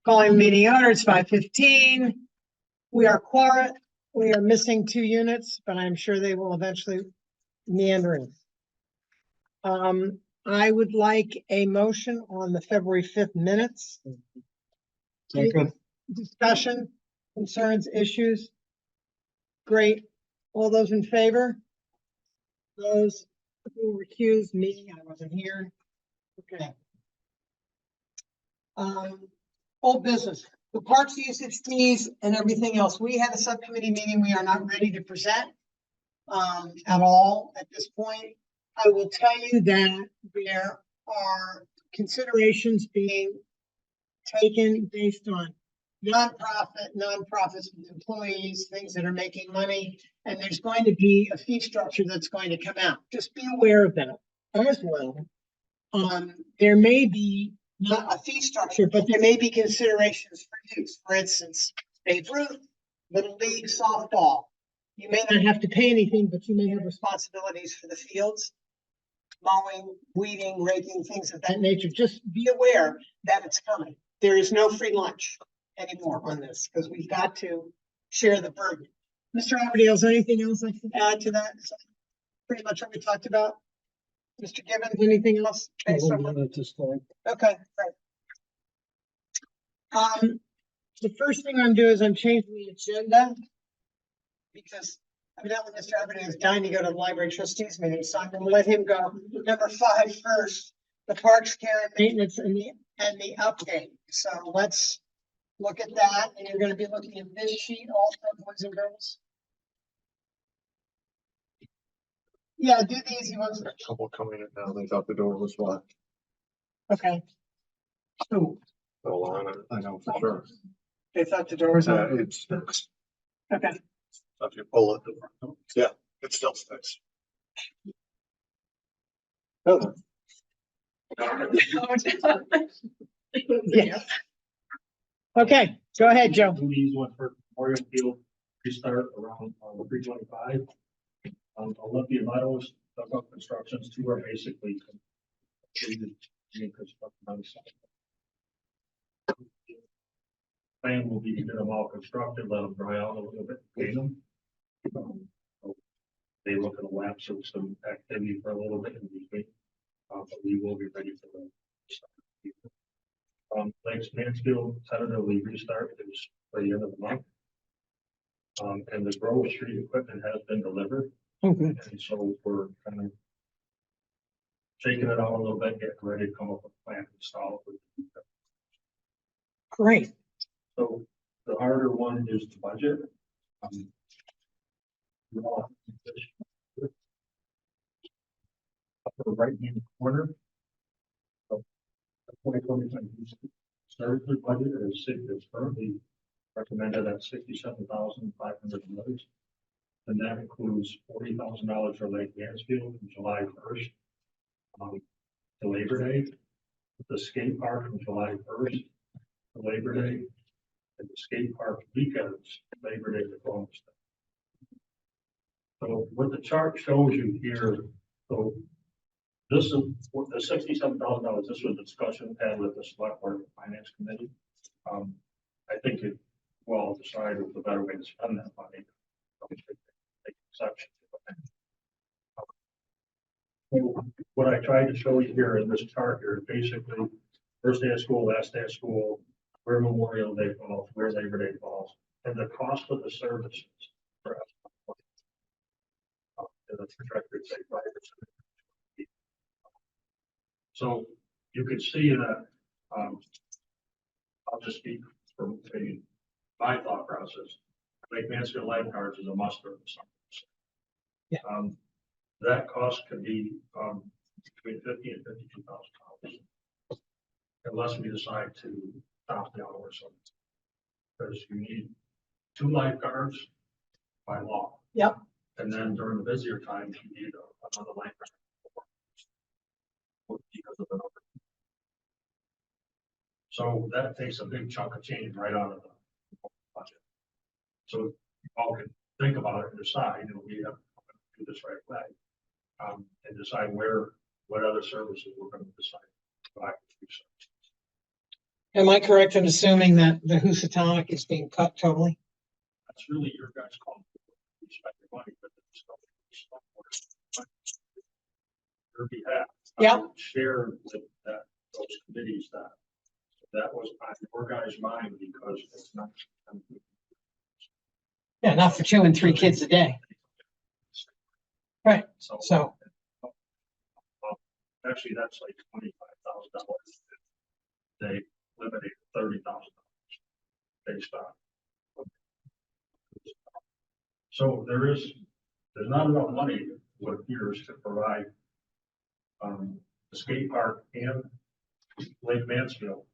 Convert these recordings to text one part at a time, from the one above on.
Calling meeting order, it's 5:15. We are quiet. We are missing 2 units, but I'm sure they will eventually meander in. I would like a motion on the February 5th minutes. Second. Discussion, concerns, issues? Great. All those in favor? Those who recused, me, I wasn't here. Okay. Old business, the parks usage fees and everything else. We had a subcommittee meeting. We are not ready to present at all at this point. I will tell you that there are considerations being taken based on nonprofits with employees, things that are making money, and there's going to be a fee structure that's going to come out. Just be aware of that as well. There may be not a fee structure, but there may be considerations for use. For instance, Babe Ruth, Little League softball. You may not have to pay anything, but you may have responsibilities for the fields, mowing, weeding, raking, things of that nature. Just be aware that it's coming. There is no free lunch anymore on this because we've got to share the burden. Mr. Aberdale, is there anything else I can add to that? Pretty much what we talked about. Mr. Gibbons, anything else? Based on what- At this point. Okay, great. The first thing I'm doing is I'm changing the agenda because evidently Mr. Aberdeen is dying to go to the library trustees meeting, so I'm gonna let him go. Number 5 first, the parks care and maintenance and the update. So let's look at that, and you're gonna be looking at this sheet also, boys and girls. Yeah, do the easy ones. A couple coming in now. They thought the door was locked. Okay. Oh, So long, I know for sure. they thought the door was on. It sticks. Okay. If you pull it, yeah, it still sticks. Oh. Yeah. Okay, go ahead, Joe. These went for Memorial Field restart around 325. Olympia Meadows, up constructions, 2 are basically completed. Construction on the site. Plan will be to get them all constructed, let them dry out a little bit, paint them. So they look at a lapse of some activity for a little bit in between, but we will be ready for the start. Lakes Mansfield tentatively restart is by the end of the month. And the Grove Street equipment has been delivered. Okay. And so we're kind of shaking it out a little bit, getting ready to come up with a plan to install it. Great. So the harder one is the budget. Upper right hand corner. So 2025 services budget is currently recommended at $67,500. And that includes $40,000 for Lake Mansfield from July 1st to Labor Day, the skate park from July 1st to Labor Day, and the skate park weekends, Labor Day to Columbus Day. So what the chart shows you here, so this is what the $67,000. This was a discussion had with the Select Board and Finance Committee. I think it well decided the better way to spend that money. Take exception to it. So what I tried to show you here in this chart here is basically first day of school, last day of school, where Memorial Day falls, where Labor Day falls, and the cost of the services for us. And the trajectory, say 5%. So you can see that I'll just speak from my thought process. Lake Mansfield lifeguards is a must for the summer. Yeah. That cost could be between $50,000 and $52,000, unless we decide to stop the hour or something. Because you need 2 lifeguards by law. Yep. And then during the busier times, you need another lifeguard. Because of the number. So that takes a big chunk of change right out of the budget. So you all can think about it and decide, we have to do this right away. And decide what other services we're going to decide to provide. Am I correct in assuming that the Housatonic is being cut totally? That's really your guys' call. You spend your money, but it's not your behalf. Yeah. I would share with that, those committees that was on your guys' mind because it's not. Yeah, not for 2 and 3 kids a day. Right. So, Actually, that's like $25,000. They limited $30,000 based on. So there's not enough money with years to provide the skate park and Lake Mansfield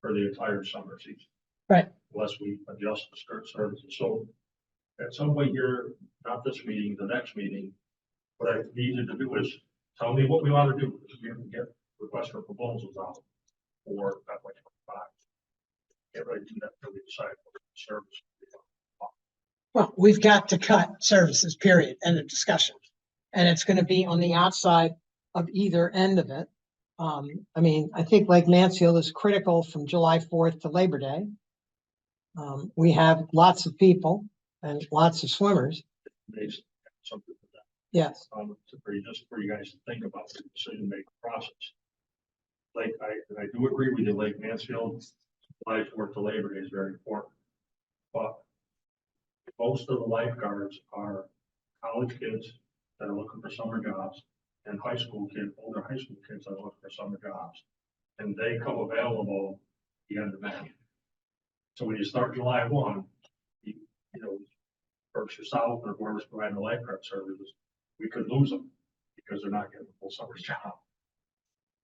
for the entire summer season. right. Unless we adjust the skirt services. So at some point here, not this meeting, the next meeting, what I need you to do is tell me what we want to do. We have to get requests for proposals out for FY25. Get ready to do that until we decide what service. Well, we've got to cut services, period, end of discussion. And it's going to be on the outside of either end of it. I mean, I think Lake Mansfield is critical from July 4th to Labor Day. We have lots of people and lots of swimmers. Based on something like that. Yes. Just for you guys to think about the decision-making process. Like, I do agree with you, Lake Mansfield, July 4th to Labor Day is very important. But most of the lifeguards are college kids that are looking for summer jobs and high school kids, older high school kids that are looking for summer jobs. And they come available the end of May. So when you start July 1, you know, Berkshire South or whoever's providing the lifeguard services, we could lose them because they're not getting a full summer's job.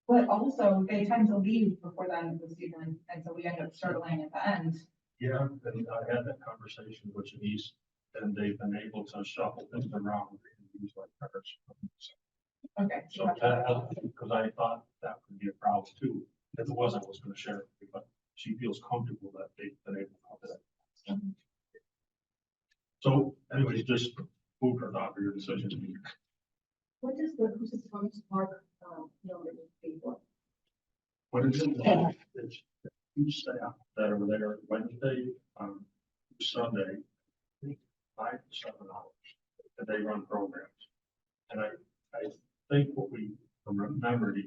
But also, they tend to leave before the end of the season, and so we end up struggling at the end. Yeah, and I had that conversation with Denise, and they've been able to shuffle things around and use lifeguards. Okay. So that, because I thought that would be a problem too. If it wasn't, I was gonna share it, but she feels comfortable that they've been able to cover that. So anyways, just food for thought for your decision. What does the Housatonic Park, pay for? What is it? It's two staff that are there Wednesday, Sunday, 5 to 7 hours, and they run programs. And I think what we remembered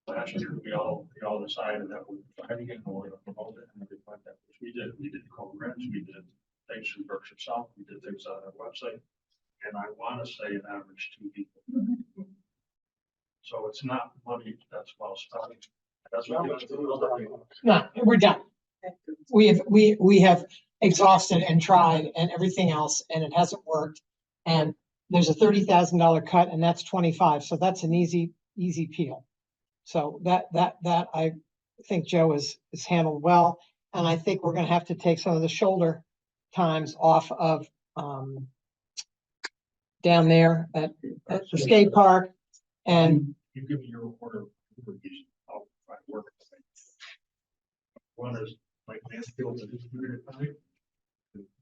last year, we all decided that we tried to get going to promote it and everything like that, which we did. We did programs, we did things through Berkshire South, we did things on our website. And I want to say an average 2 people. So it's not money that's well spent. That's what No, we're done. We have exhausted and tried and everything else, and it hasn't worked. And there's a $30,000 cut, and that's 25. So that's an easy peel. So that I think Joe is handled well. And I think we're going to have to take some of the shoulder times off of down there at the skate park. And you give me your order. I'll try to work. One is like Mansfield at this period of time.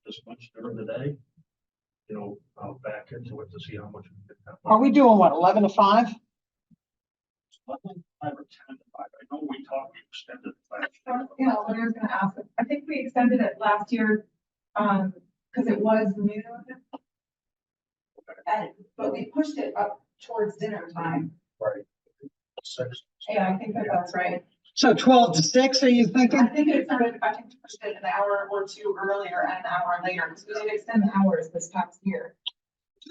Just much during the day. You know, I'll back into it to see how much. are we doing what, 11 to 5? 5 or 10 to 5. I know we talked extended last year. Yeah, what I was gonna ask, I think we extended it last year, because it was noon. But we pushed it up towards dinner time. Right. 6. Yeah, I think that's right. So 12 to 6, are you thinking? I think we pushed it an hour or 2 earlier and an hour later, because we did extend the hours this past year.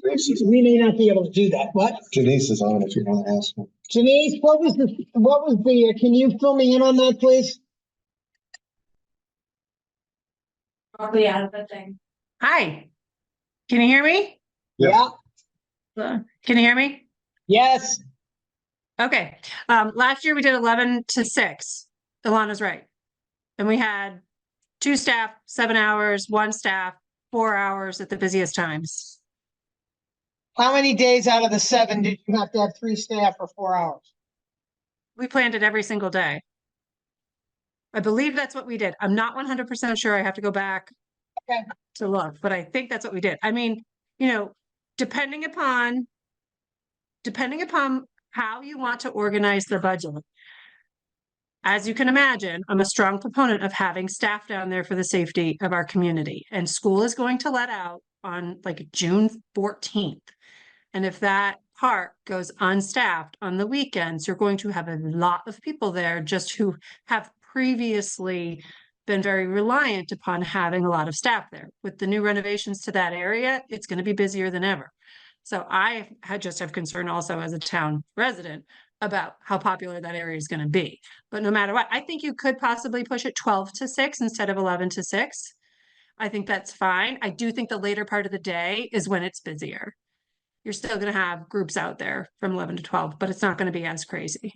We may not be able to do that. What? Janice is on if you want to ask her. Janice, what was the, can you fill me in on that, please? Probably out of the thing. Hi, can you hear me? Yeah. Can you hear me? Yes. Okay, last year we did 11 to 6. Ilana's right. And we had 2 staff, 7 hours, 1 staff, 4 hours at the busiest times. How many days out of the 7 did you have to have 3 staff for 4 hours? We planned it every single day. I believe that's what we did. I'm not 100% sure. I have to go back Okay. to look, but I think that's what we did. I mean, you know, depending upon how you want to organize the budget. As you can imagine, I'm a strong proponent of having staff down there for the safety of our community. And school is going to let out on like June 14th. And if that park goes unstaffed on the weekends, you're going to have a lot of people there just who have previously been very reliant upon having a lot of staff there. With the new renovations to that area, it's going to be busier than ever. So just have concern also as a town resident about how popular that area is going to be. But no matter what, I think you could possibly push it 12 to 6 instead of 11 to 6. I think that's fine. I do think the later part of the day is when it's busier. You're still going to have groups out there from 11 to 12, but it's not going to be as crazy.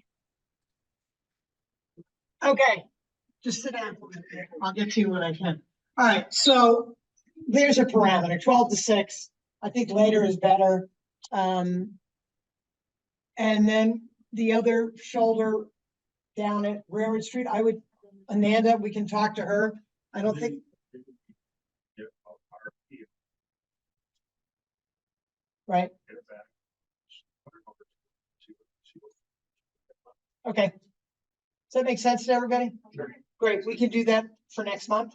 Okay, just sit down for a minute. I'll get to you when I can. All right, so there's a parameter, 12 to 6. I think later is better. And then the other shoulder down at Railroad Street, Amanda, we can talk to her. I don't think, Yeah, RFP, right? get it back. Put it over to- see what- Okay. Does that make sense to everybody? Sure. Great, we can do that for next month.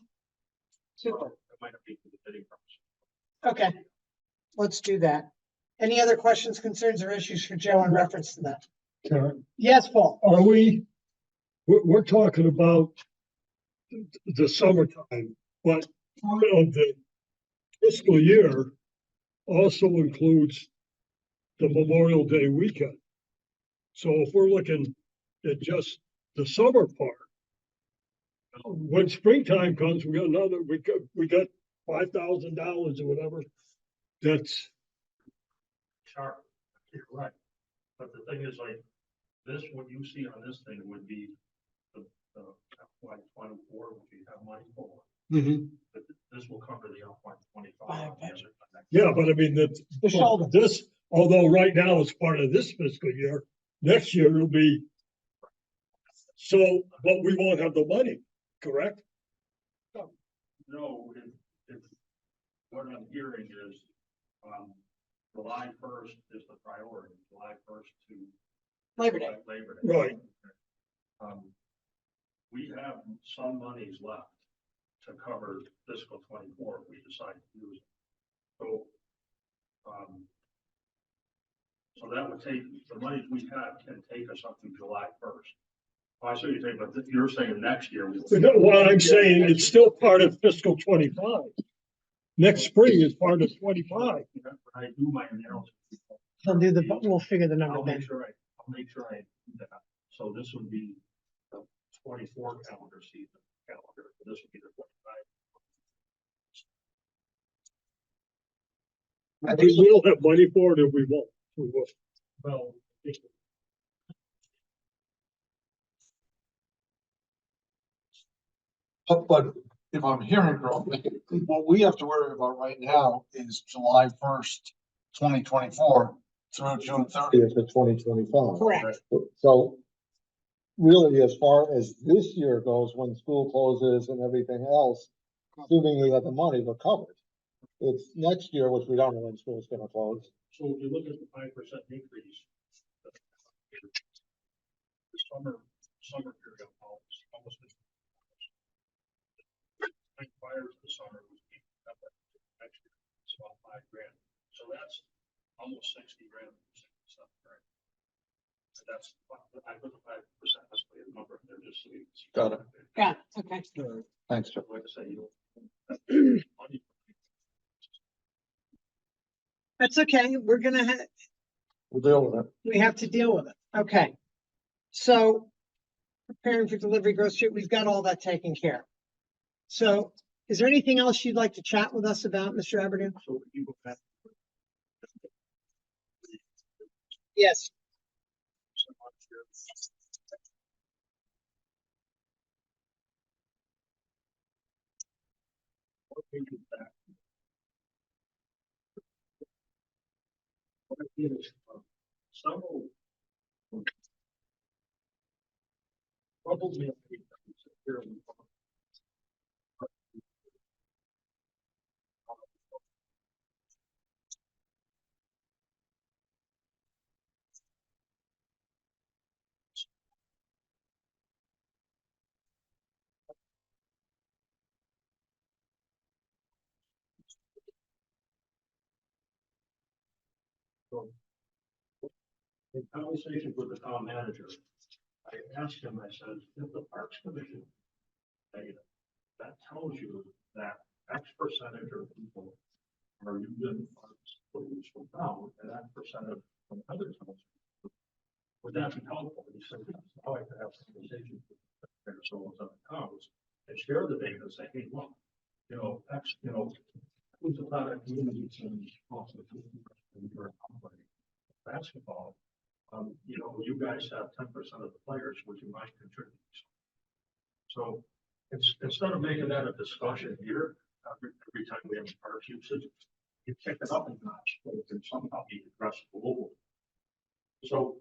Super. It might not be for the bidding purpose. Okay, let's do that. Any other questions, concerns, or issues for Joe in reference to that? Karen, Yes, Paul? are we're talking about the summertime, but part of the fiscal year also includes the Memorial Day weekend. So if we're looking at just the summer part, when springtime comes, we got $5,000 or whatever. That's, Sharp, you're right. But the thing is like, this, what you see on this thing would be the FY 24, which you have money for. But this will cover the FY 25. yeah, but I mean, The shoulder. this, although right now it's part of this fiscal year, next year it'll be. So, but we won't have the money, correct? No, if, what I'm hearing is, July 1st is the priority, July 1st to Labor Day. Labor Day. Right. We have some monies left to cover fiscal 24 if we decide to use it. So, so that would take, the money we have can take us up to July 1st. I see what you're saying, but you're saying next year. What I'm saying, it's still part of fiscal 25. Next spring is part of 25. I do my analysis. We'll figure the number I'll then. make sure I do that. So this would be the 24 calendar season calendar. This would be the 25. I mean, we'll have money for it if we won't. We will. Well, But if I'm hearing correctly, what we have to worry about right now is July 1st, 2024 through June 30th of 2025. Correct. So really, as far as this year goes, when school closes and everything else, assuming we have the money, we're covered. It's next year, which we don't know when school's gonna close. so if you look at the 5% increase. The summer period almost. Prior to the summer was next year, it's about $5,000. So that's almost 60 grand. So that's, I put the 5% escalated number there just so you. Got it. Yeah, okay. Thanks, Joe. Like I say, you. That's okay. We're gonna We'll deal with it. we have to deal with it. Okay. So preparing for delivery Grove Street, we've got all that taken care of. So is there anything else you'd like to chat with us about, Mr. Aberdeen? So you go back. Yes. What I did is, several. Probably. In conversation with the town manager, I asked him, I said, if the Parks Commission data, that tells you that X percentage of people are using parks for useful town, and that percentage from other towns. Would that be helpful? And he said, yes, now I could have conversations with the so other towns and share the data and say, hey, look, you know, X, you know, who's a lot of communities and also basketball. You know, you guys have 10% of the players, which you might contribute. So it's, instead of making that a discussion here, every time we have a park usage, you pick it up a notch, but it can somehow be addressed globally. So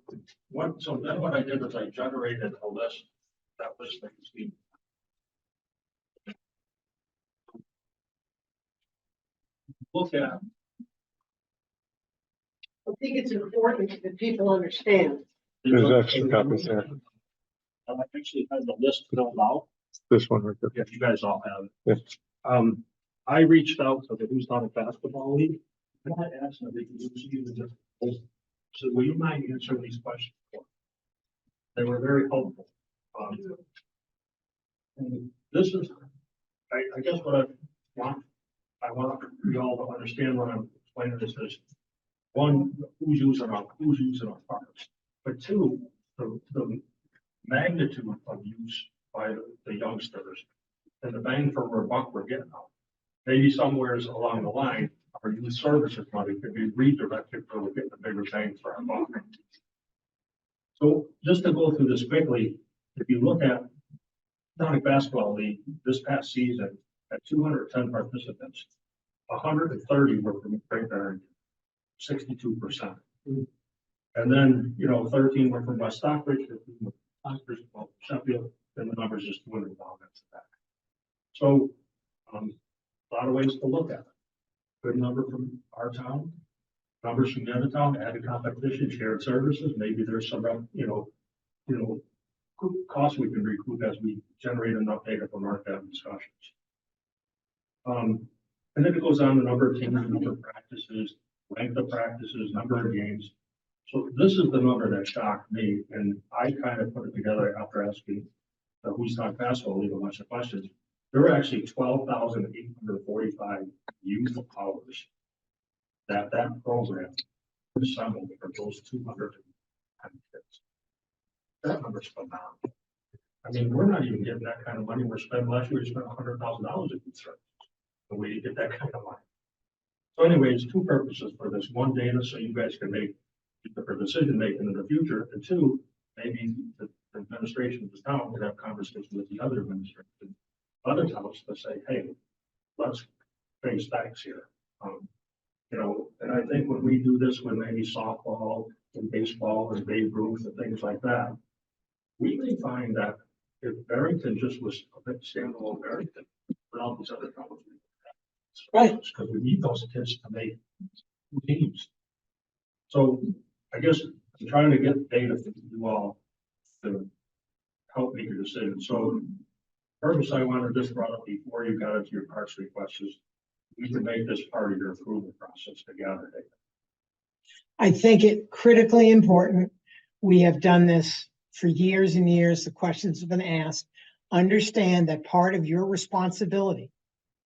then what I did is I generated a list, that list that you see. Look at, I think it's important that people understand. There's extra copies there. I actually had the list filled out. This one right there. Yeah, you guys all have. Yeah. I reached out to the Who's Not a Basketball League, and I asked them if they could use even just, so will you mind answering these questions for me? They were very helpful. And this is, I guess what I want you all to understand when I'm explaining this is, one, who's using our parks, but two, the magnitude of use by the youngsters and the bang for our buck we're getting out. Maybe somewheres along the line, our youth services money could be redirected for we're getting a bigger bang for our buck. So just to go through this quickly, if you look at County Basketball League this past season, at 210 participants, 130 were from Great Barrington, 62%. And then, you know, 13 were from West Stockbridge, 15 were from Stockbridge, well, Sheffield, and the numbers just dwindled down after that. So, a lot of ways to look at it. Good number from our town, numbers from the other town, added competition, shared services. Maybe there's some, you know, costs we can recoup as we generate enough data from our discussions. And then it goes on the number of teams, number of practices, length of practices, number of games. So this is the number that shocked me, and I kind of put it together after asking the Who's Not Basketball League a bunch of questions. There were actually 12,845 youth hours that program assembled for those 200 kids. That number's phenomenal. I mean, we're not even getting that kind of money. We're spending last year, we spent $100,000 in service. The way you get that kind of money. So anyways, two purposes for this. One, data, so you guys can make for decision making in the future. And two, maybe the administration of this town could have conversations with the other administration, other towns to say, hey, let's face facts here. You know, and I think when we do this with maybe softball and baseball and Babe Ruth and things like that, we may find that if Barrington just was a bit standalone Barrington without these other towns. Right. Because we need those kids to make teams. So I guess I'm trying to get data from you all to help make your decision. So purpose I wanted this brought up before you got into your parks requests is we can make this part of your approval process to gather data. I think it critically important. We have done this for years and years. The questions have been asked. Understand that part of your responsibility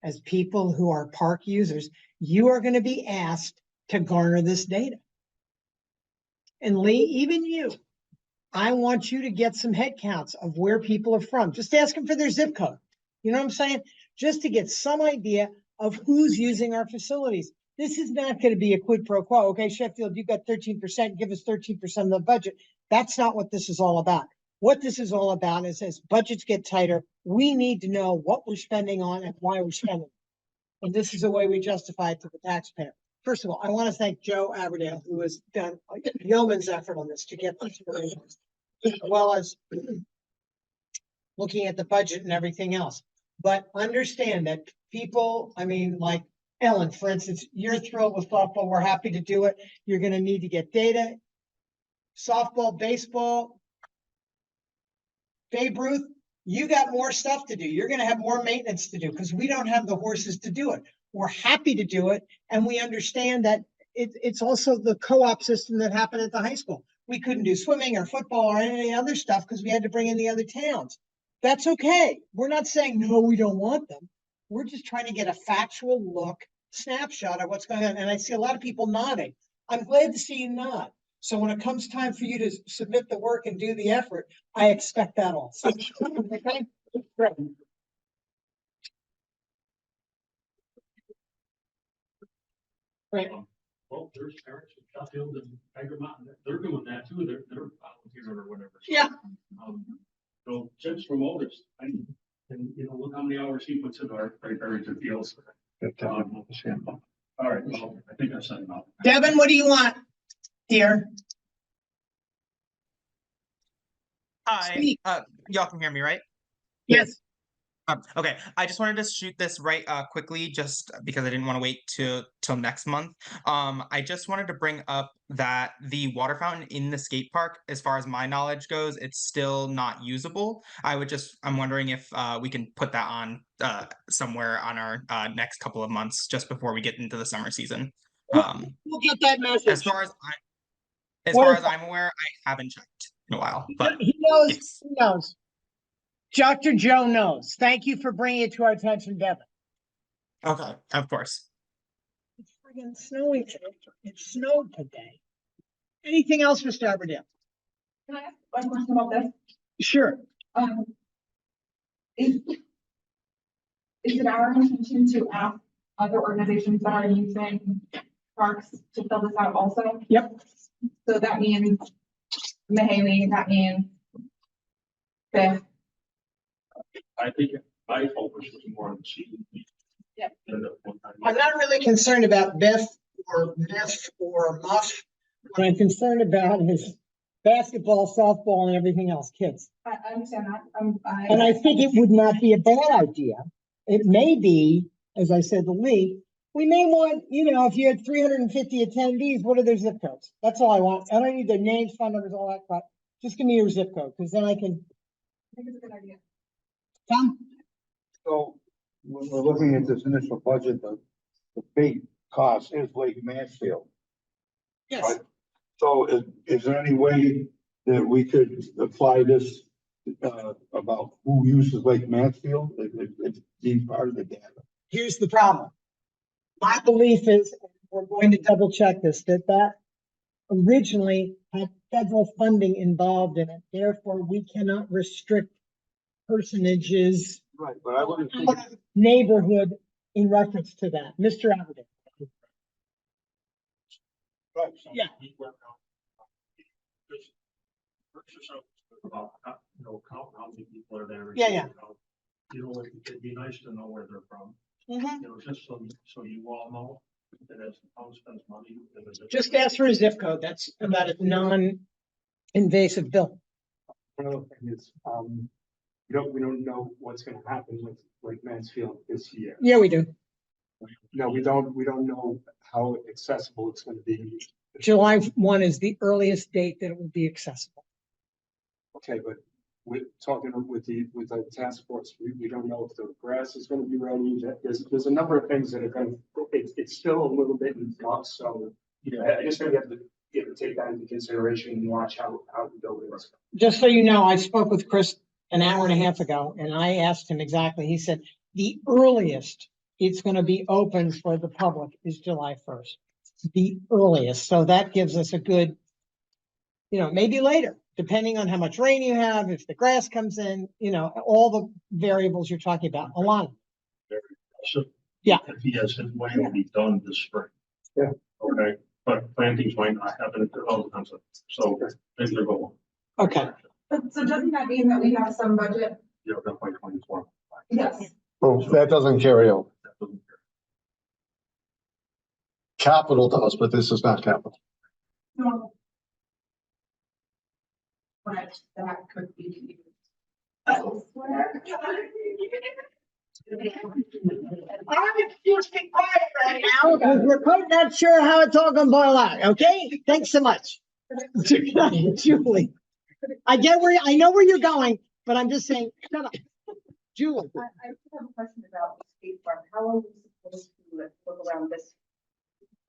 as people who are park users, you are going to be asked to garner this data. And Lee, even you, I want you to get some head counts of where people are from. Just ask them for their zip code. You know what I'm saying? Just to get some idea of who's using our facilities. This is not going to be a quid pro quo. Okay, Sheffield, you got 13%, give us 13% of the budget. That's not what this is all about. What this is all about is as budgets get tighter, we need to know what we're spending on and why we're spending. And this is a way we justify it to the taxpayer. First of all, I want to thank Joe Aberdale, who has done a yeoman's effort on this to get this, as well as looking at the budget and everything else. But understand that people, I mean, like Ellen, for instance, you're thrilled with softball. We're happy to do it. You're going to need to get data. Softball, baseball, Babe Ruth, you got more stuff to do. You're going to have more maintenance to do because we don't have the horses to do it. We're happy to do it. And we understand that it's also the co-op system that happened at the high school. we couldn't do swimming or football or any other stuff because we had to bring in the other towns. That's okay. We're not saying, no, we don't want them. We're just trying to get a factual look, snapshot of what's going on. And I see a lot of people nodding. I'm glad to see you nod. So when it comes time for you to submit the work and do the effort, I expect that also. Okay? Great. Great. Well, there's parents in Sheffield and Tiger Mountain, they're doing that too, they're volunteering or whatever. Yeah. So Jim's remote is, and look how many hours he puts in our Barrington fields. All right, well, I think I said enough. Devin, what do you want? Here. Hi, Speak. y'all can hear me, right? Yes. Okay, I just wanted to shoot this right quickly, just because I didn't want to wait till next month. I just wanted to bring up that the water fountain in the skate park, as far as my knowledge goes, it's still not usable. I'm wondering if we can put that on somewhere on our next couple of months, just before we get into the summer season. We'll get that message. As far as I'm aware, I haven't checked in a while, but He knows, yes. he knows. Dr. Joe knows. Thank you for bringing it to our attention, Devin. Okay, of course. It's friggin' snowing today. It snowed today. Anything else, Mr. Aberdeen? Can I ask one question about this? Sure. Is it our intention to ask other organizations that are using parks to fill this out also? Yep. So that means Mahaley, that means Biff. I think my focus was more on the season. Yeah. I'm not really concerned about Biff or Muff. What I'm concerned about is basketball, softball, and everything else, kids. I understand that. And I think it would not be a bad idea. It may be, as I said to Lee, we may want, if you had 350 attendees, what are their zip codes? That's all I want. I don't need their names, phone numbers, all that crap. Just give me your zip code, because then I can. I think it's a good idea. Tom? So when we're looking at this initial budget, the big cost is Lake Mansfield. Yes. Right. So is there any way that we could apply this about who uses Lake Mansfield? It's being part of the data. Here's the problem. My belief is, we're going to double check this, that originally had federal funding involved in it. Therefore, we cannot restrict personages, Right, but I wouldn't think. neighborhood in reference to that. Mr. Aberdeen. Right. Yeah. About, count how many people are there. Yeah. It'd be nice to know where they're from, Mhm. just so you all know that as the town spends money. Just ask for a zip code. That's about a non-invasive bill. Another thing is, we don't know what's gonna happen with Lake Mansfield this year. Yeah, we do. No, we don't know how accessible it's gonna be. July 1 is the earliest date that it will be accessible. Okay, but we're talking with the task force, we don't know if the grass is gonna be ready. There's a number of things that are gonna, it's still a little bit in flux, so, I just gotta have to take that into consideration and watch how the building is. Just so you know, I spoke with Chris an hour and a half ago, and I asked him exactly. He said the earliest it's going to be open for the public is July 1st. The earliest. So that gives us a good, maybe later, depending on how much rain you have, if the grass comes in, all the variables you're talking about. Alana. So, Yeah. if he has his way, it'll be done this spring. Yeah. Okay, but plantings might not happen until all the time, so things are going. Okay. So doesn't that mean that we have some budget? That's by 24. Yes. Well, that doesn't carry over. That doesn't- Capital does, but this is not capital. No. But that could be. Elsewhere. I'm just be quiet right now because we're quite not sure how it's all going to boil out. Okay. Thanks so much. Julie. I know where you're going, but I'm just saying, shut up. Julie. I have a question about the skate park. How are we supposed to look around this?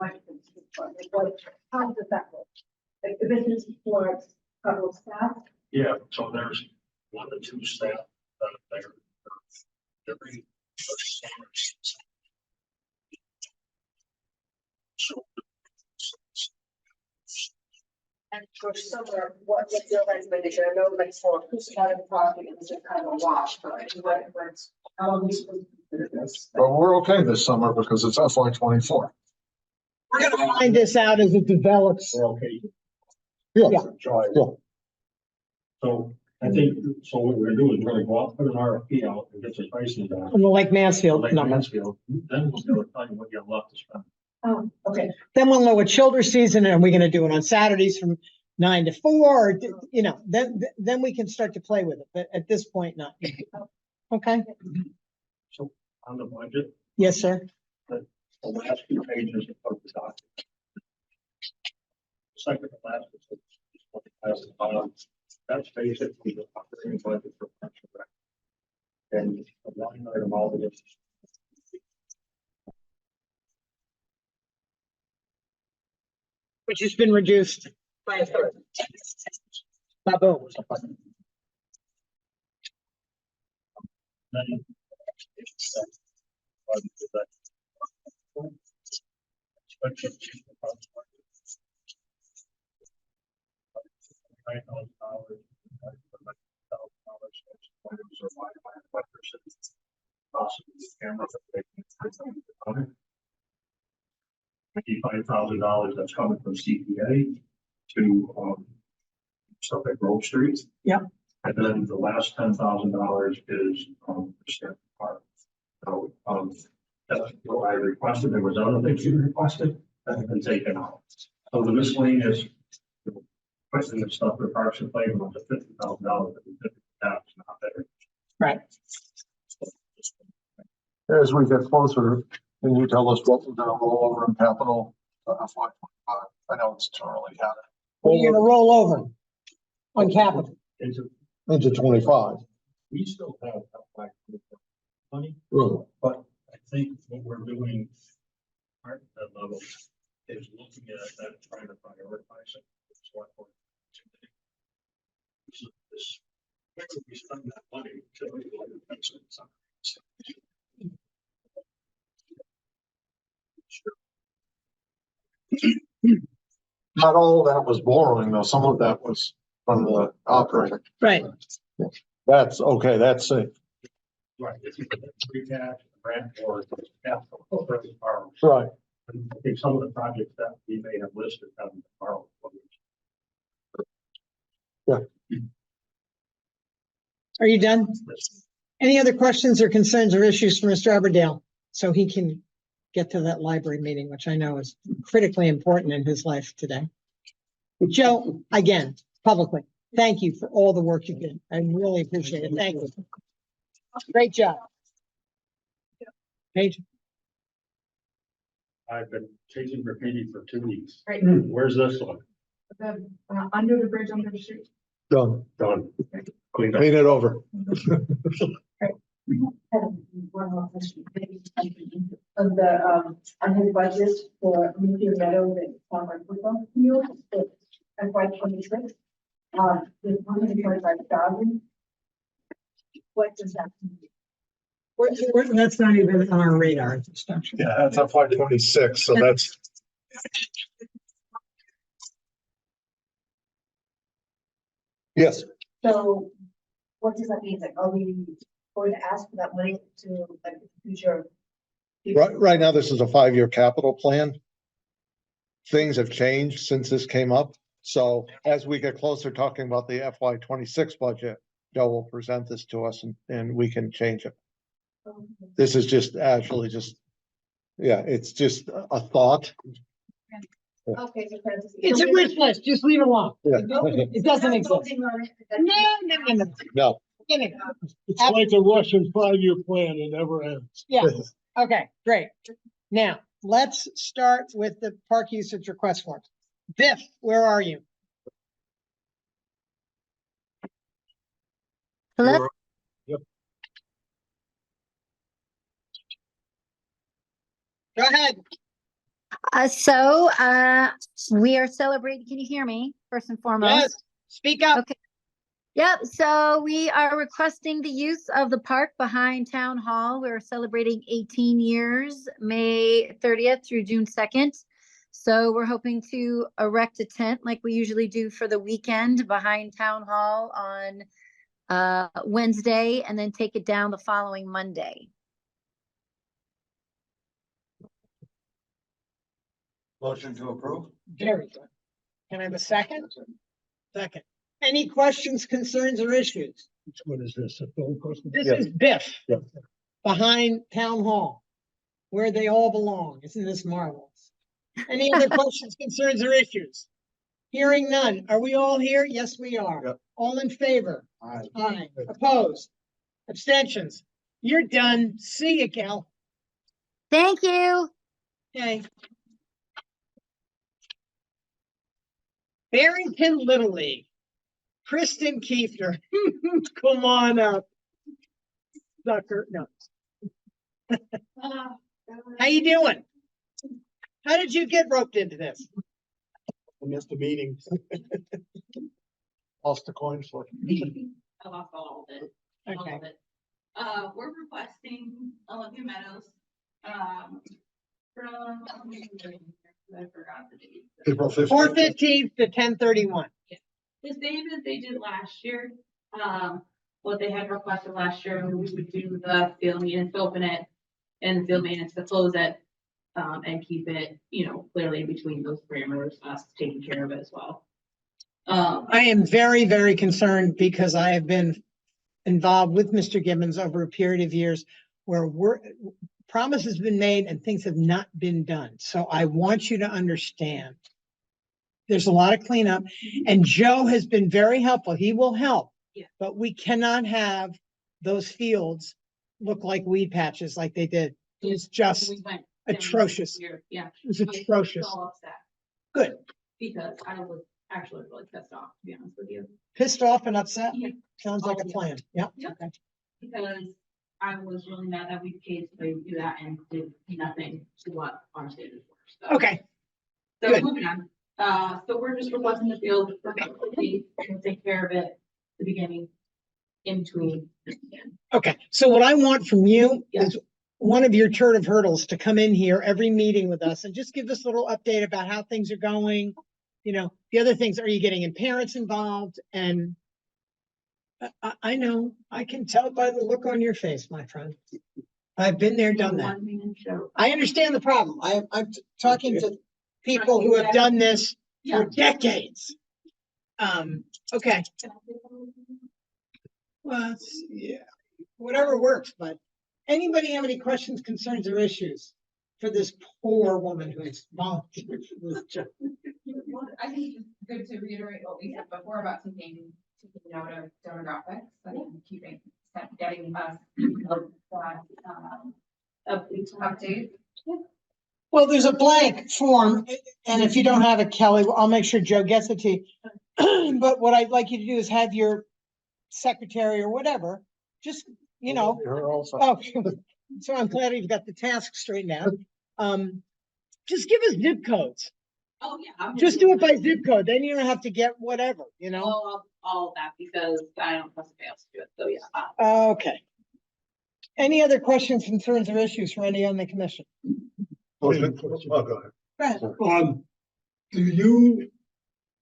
How does that work? Like, this is towards a couple of staff. Yeah, so there's 1 to 2 staff that are every. And for summer, what's your recommendation? I know like for who's kind of project, it was just kind of a wash, but what's, how are we supposed to consider this? But we're okay this summer because it's FY 24. We're gonna find this out as it develops. We're okay. Yeah, Yeah. July. yeah. So I think, so what we're gonna do is we're gonna go out, put an RFP out and get some prices down. On the Lake Mansfield Like number. Mansfield, then we'll be able to tell you what you have left to spend. Oh, okay. Then we'll know what children's season, and are we gonna do it on Saturdays from 9 to 4, or, you know, then we can start to play with it, but at this point, not. Okay, So on the budget, yes, sir. the last 2 pages of the document. Second to last is what has the bottom. That's basically the operating budget for Parks and Rec. And a line item all of this. Which has been reduced by a third. Ba-boom. Then $55,000 that's coming from CPA to stuff at Grove Street. Yep. And then the last $10,000 is Stanton Park. So that's what I requested. There was other things you requested that have been taken out. So the miscellaneous question of stuff for Parks and Playground was $50,000 that we did have not there. Right. As we get closer, can you tell us what we're gonna roll over in capital FY 25? I know it's too early yet. We're gonna roll over on capital. Into 25. We still have that money, Right. but I think what we're doing at that level is looking at that, trying to prioritize it. Select board. This, where we spend that money to Not all of that was borrowing though. Some of that was from the operating. Right. That's okay. That's safe. Right, if you put that free cash, grant or capital, or borrow. Right. I think some of the projects that we may have listed haven't been borrowed. Are you done? Any other questions or concerns or issues for Mr. Aberdale? So he can get to that library meeting, which I know is critically important in his life today. Joe, again, publicly, thank you for all the work you did. I really appreciate it. Thank you. Great job. Paige? I've been chasing graffiti for 2 weeks. Right. Where's this one? The, under the bridge, under the street. Done. Done. Cleaned up. Clean it over. One more question. Of the, on his budget for Meteor Meadow, the summer football field, FY 26, there's 125,000. What does that mean? That's not even on our radar. Yeah, that's FY 26. So that's. Yes. So what does that mean? Like, are we going to ask for that money to like future? Right now, this is a 5-year capital plan. Things have changed since this came up. So as we get closer talking about the FY 26 budget, Joe will present this to us and we can change it. This is just actually just, yeah, it's just a thought. Okay. So that's- It's a wish list. Just leave it alone. Yeah. It doesn't Not exist. voting on it, but No, that's- no, no, no. No. It's like a Russian 5-year plan. It never ends. Yeah, okay, great. Now, let's start with the park usage request forms. Biff, where are you? Hello? Go ahead. We are celebrating, can you hear me, first and foremost? Yes, speak up. Okay. Yep, so we are requesting the use of the park behind Town Hall. We're celebrating 18 years, May 30th through June 2nd. So we're hoping to erect a tent like we usually do for the weekend behind Town Hall on Wednesday, and then take it down the following Monday. Motion to approve? Very good. Can I have a second? Second. Any questions, concerns, or issues? Which one is this? A phone question? This Yeah. is Biff. Yeah. Behind Town Hall, where they all belong. Isn't this marvelous? Any other questions, concerns, or issues? Hearing none. Are we all here? Yes, we are. Yep. All in favor? Aye. Aye. Opposed? Abstentions? You're done. See you, Cal. Thank you. Okay. Barrington Little League. Kristen Kiefner. Come on up. Sucker. No. How you doing? How did you get roped into this? I missed the meeting. Lost the coin flip. I lost all of it. All Okay. of it. We're requesting Olympia Meadows, from, I forgot the date. April 15th. 4/15 to 10/31. The same as they did last year. What they had requested last year, we would do the field maintenance, open it, and the field maintenance to close it. And keep it, clearly in between those parameters, us taking care of it as well. I am very, very concerned because I have been involved with Mr. Gibbons over a period of years where promise has been made and things have not been done. So I want you to understand. There's a lot of cleanup, and Joe has been very helpful. He will help. Yeah. But we cannot have those fields look like weed patches like they did. It's just We went down atrocious. here. Yeah. It was I was atrocious. so upset Good. because I was actually really pissed off, to be honest with you. Pissed off and upset? Yeah. Sounds like a plan. Yeah. Yep. Okay. Because I was really mad that we paid to do that and did nothing to what our standards were. So. Okay. So Good. moving on, so we're just requesting the field, we'll take care of it, the beginning, in between. Okay. So what I want from you Yeah. is one of your turd of hurdles to come in here every meeting with us and just give us a little update about how things are going. The other things, are you getting parents involved? And I know, I can tell by the look on your face, my friend. I've been there, done that. One-man show. I understand the problem. I'm talking to people who have done this for Yeah. decades. Okay. Well, yeah, whatever works, but anybody have any questions, concerns, or issues for this poor woman who's volunteered for this job? I think it's good to reiterate what we said before about taking note of demographics and getting us update. Well, there's a blank form, and if you don't have it, Kelly, I'll make sure Joe gets it to you. But what I'd like you to do is have your secretary or whatever, just, Her also. oh, so I'm glad you've got the task straightened out. Just give us zip codes. Oh, yeah. Just do it by zip code, then you don't have to get whatever, All of that because I don't trust the fails to do it, so yeah. Okay. Any other questions, concerns, or issues for any on the commission? Motion. Oh, go ahead. Go ahead.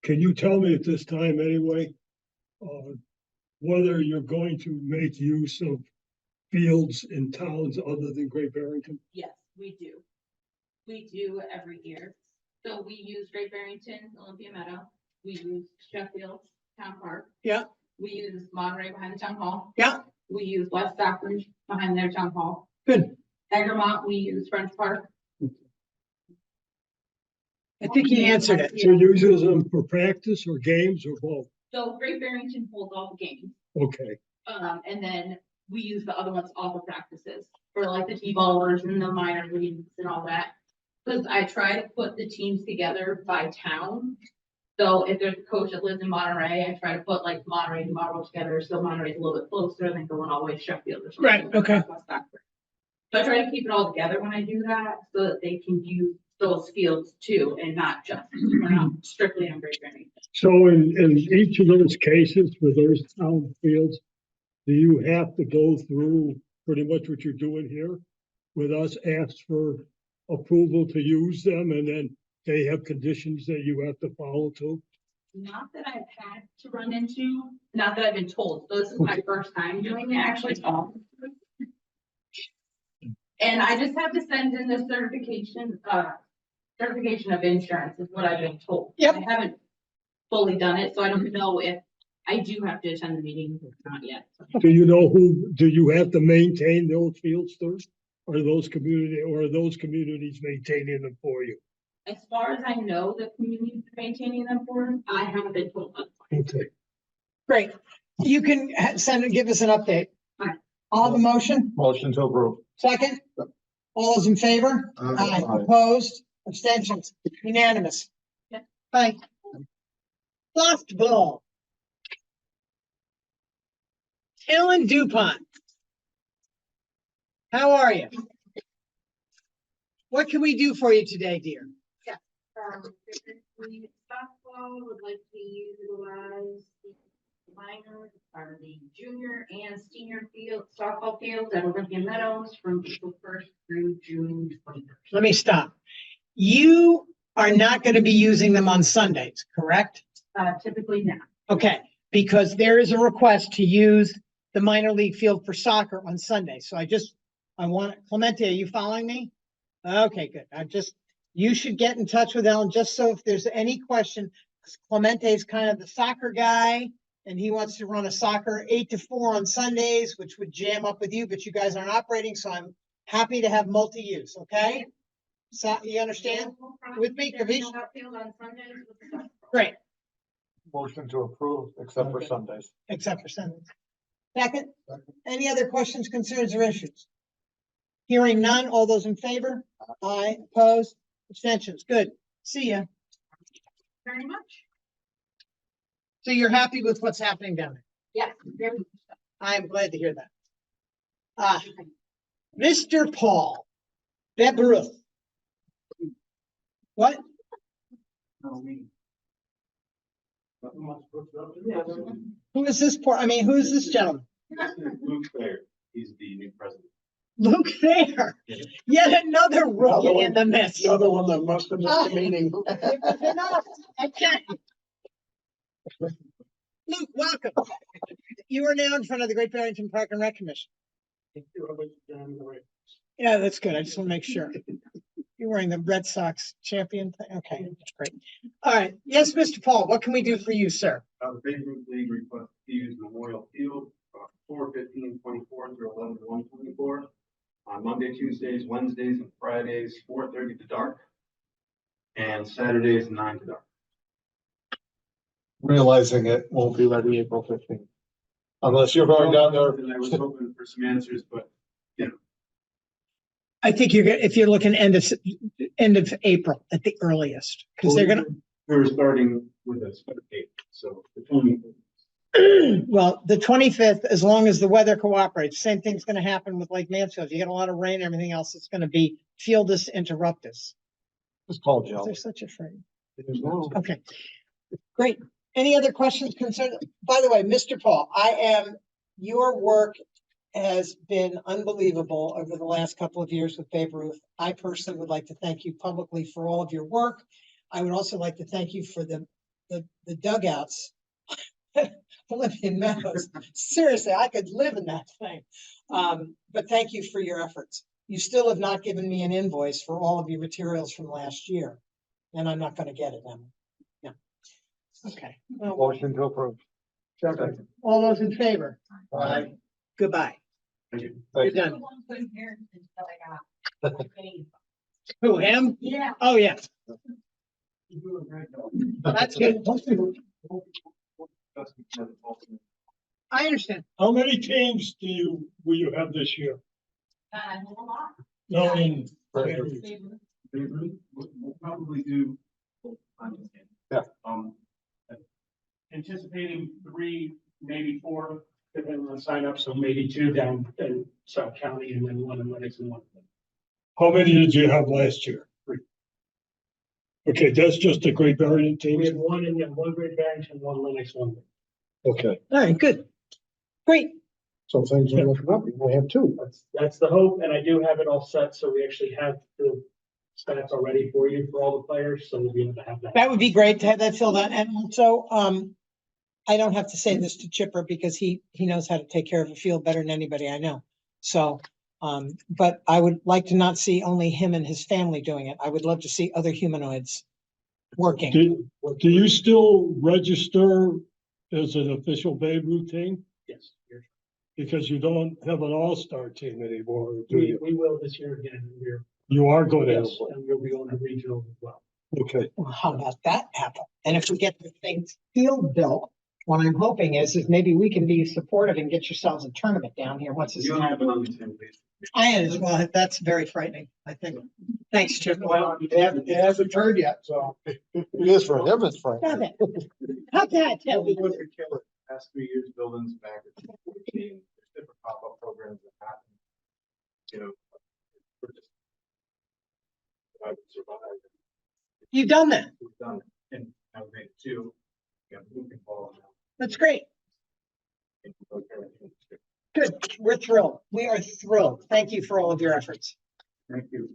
Can you tell me at this time anyway, whether you're going to make use of fields in towns other than Great Barrington? Yes, we do. We do every year. So we use Great Barrington, Olympia Meadow. We use Sheffield Town Park. Yeah. We use Monterey behind the town hall. Yeah. We use West Stockbridge behind their town hall. Good. Egremont, we use French Park. I think he answered it. So you use them for practice or games or both? So Great Barrington holds all the games. Okay. And then we use the other ones all for practices for like the T-ballers and the minor leagues and all that. Because I try to put the teams together by town. So if there's a coach that lives in Monterey, I try to put like Monterey and Marlboro together. So Monterey's a little bit closer than going all the way to Sheffield or something. Right, okay. So I try to keep it all together when I do that so that they can use those fields too, and not just, we're not strictly on Great Barrington. So in each of those cases for those town fields, do you have to go through pretty much what you're doing here? With us, ask for approval to use them, and then they have conditions that you have to follow too? Not that I've had to run into, not that I've been told, so this is my first time doing it actually. And I just have to send in the certification of insurance is what I've been told. Yep. I haven't fully done it, so I don't know if I do have to attend the meeting, not yet. Do you know do you have to maintain those fields first? Or are those communities maintaining them for you? As far as I know, the community is maintaining them for, I haven't been told. Okay. Great. You can give us an update. Aye. All the motion, Motion to approve. second? All those in favor? Aye. Opposed, abstentions, unanimous. Yeah. Bye. Softball. Ellen Dupont. How are you? What can we do for you today, dear? We softball would like to utilize the minor or the junior and senior field softball fields at Olympia Meadows from April 1st through June 21st. Let me stop. You are not going to be using them on Sundays, correct? Typically not. Okay, because there is a request to use the minor league field for soccer on Sunday. So I want, Clemente, are you following me? Okay, good. You should get in touch with Ellen just so if there's any question, 'cause Clemente is kind of the soccer guy and he wants to run a soccer 8 to 4 on Sundays, which would jam up with you, but you guys aren't operating. So I'm happy to have multi-use, okay? So you understand? With me, Kavish? Great, Motion to approve, except for Sundays. except for Sundays. Second, any other questions, concerns, or issues? Hearing none, all those in favor? Aye, opposed, abstentions, good. See ya. Very much. So you're happy with what's happening down there? Yes, very much. I am glad to hear that. Mr. Paul Beberuth. What? Who is this who is this gentleman? Luke Fair, he's the new president. Luke Fair, yet another rookie in the midst. The other one that must have missed the meeting. Okay. Luke, welcome. You are now in front of the Great Barrington Park and Rec Commission. Yeah, that's good. I just want to make sure. You're wearing the Red Sox champion thing. Okay, that's great. All right. Yes, Mr. Paul, what can we do for you, sir? The Big Roof League request to use Memorial Field, 4/15/24 through 11/1/24. On Monday, Tuesdays, Wednesdays, and Fridays, 4:30 to dark. And Saturdays, 9 to dark. Realizing it won't be ready April 15th. Unless you're going down there. And I was hoping for some answers, but I think if you're looking end of April at the earliest, because they're gonna. we were starting with a start date, so the 20th. Well, the 25th, as long as the weather cooperates, same thing's gonna happen with Lake Mansfield. You get a lot of rain, everything else, it's gonna be fieldus interruptus. It's called Joe. They're such a frame. No. Okay, great. Any other questions, concerns? By the way, Mr. Paul, your work has been unbelievable over the last couple of years with Babe Ruth. I personally would like to thank you publicly for all of your work. I would also like to thank you for the dugouts. Olympian Meadows. Seriously, I could live in that thing. But thank you for your efforts. You still have not given me an invoice for all of your materials from last year. And I'm not gonna get it, Emma. No. Okay. Well, Motion to approve. Second. all those in favor? Aye. Goodbye. Thank you. You're done. Who, him? Yeah. Oh, yeah. That's good. I understand. How many teams will you have this year? A lot. No, in. We'll probably do. Yeah. Anticipating 3, maybe 4, depending on sign up, so maybe 2 down in South County and then 1 in Lennox and 1. How many did you have last year? Okay, that's just the Great Barrington We have team. one Great Barrington, one Lennox, one. Okay, All right, good. Great. So things are looking up, we have two. That's the hope, and I do have it all set, so we actually have the stats already for you for all the players, so we'll be able to have that. That would be great to have that filled out. And also, I don't have to say this to Chipper because he knows how to take care of a field better than anybody I know. So, but I would like to not see only him and his family doing it. I would love to see other humanoids working. do you still register as an official Babe Ruth team? Yes, Because you don't have an all-star team anymore, do you? we will this year again, You are going to, yes, and we'll be going to regional as well. okay. Well, how about that happen? And if we get the things field built, what I'm hoping is maybe we can be supportive and get yourselves a tournament down here once it's. have it on the 10 page. Well, that's very frightening, I think. Thanks, Chip. Well, it hasn't turned yet, so. It is for him, it's for. Stop it. How can I tell you? Past 3 years, buildings back. There's different pop-up programs that happen. You know. We're just. I would survive. You've done that. We've done it, and I've made 2. Yeah, moving forward now. That's great. Good. We're thrilled. We are thrilled. Thank you for all of your efforts. Thank you.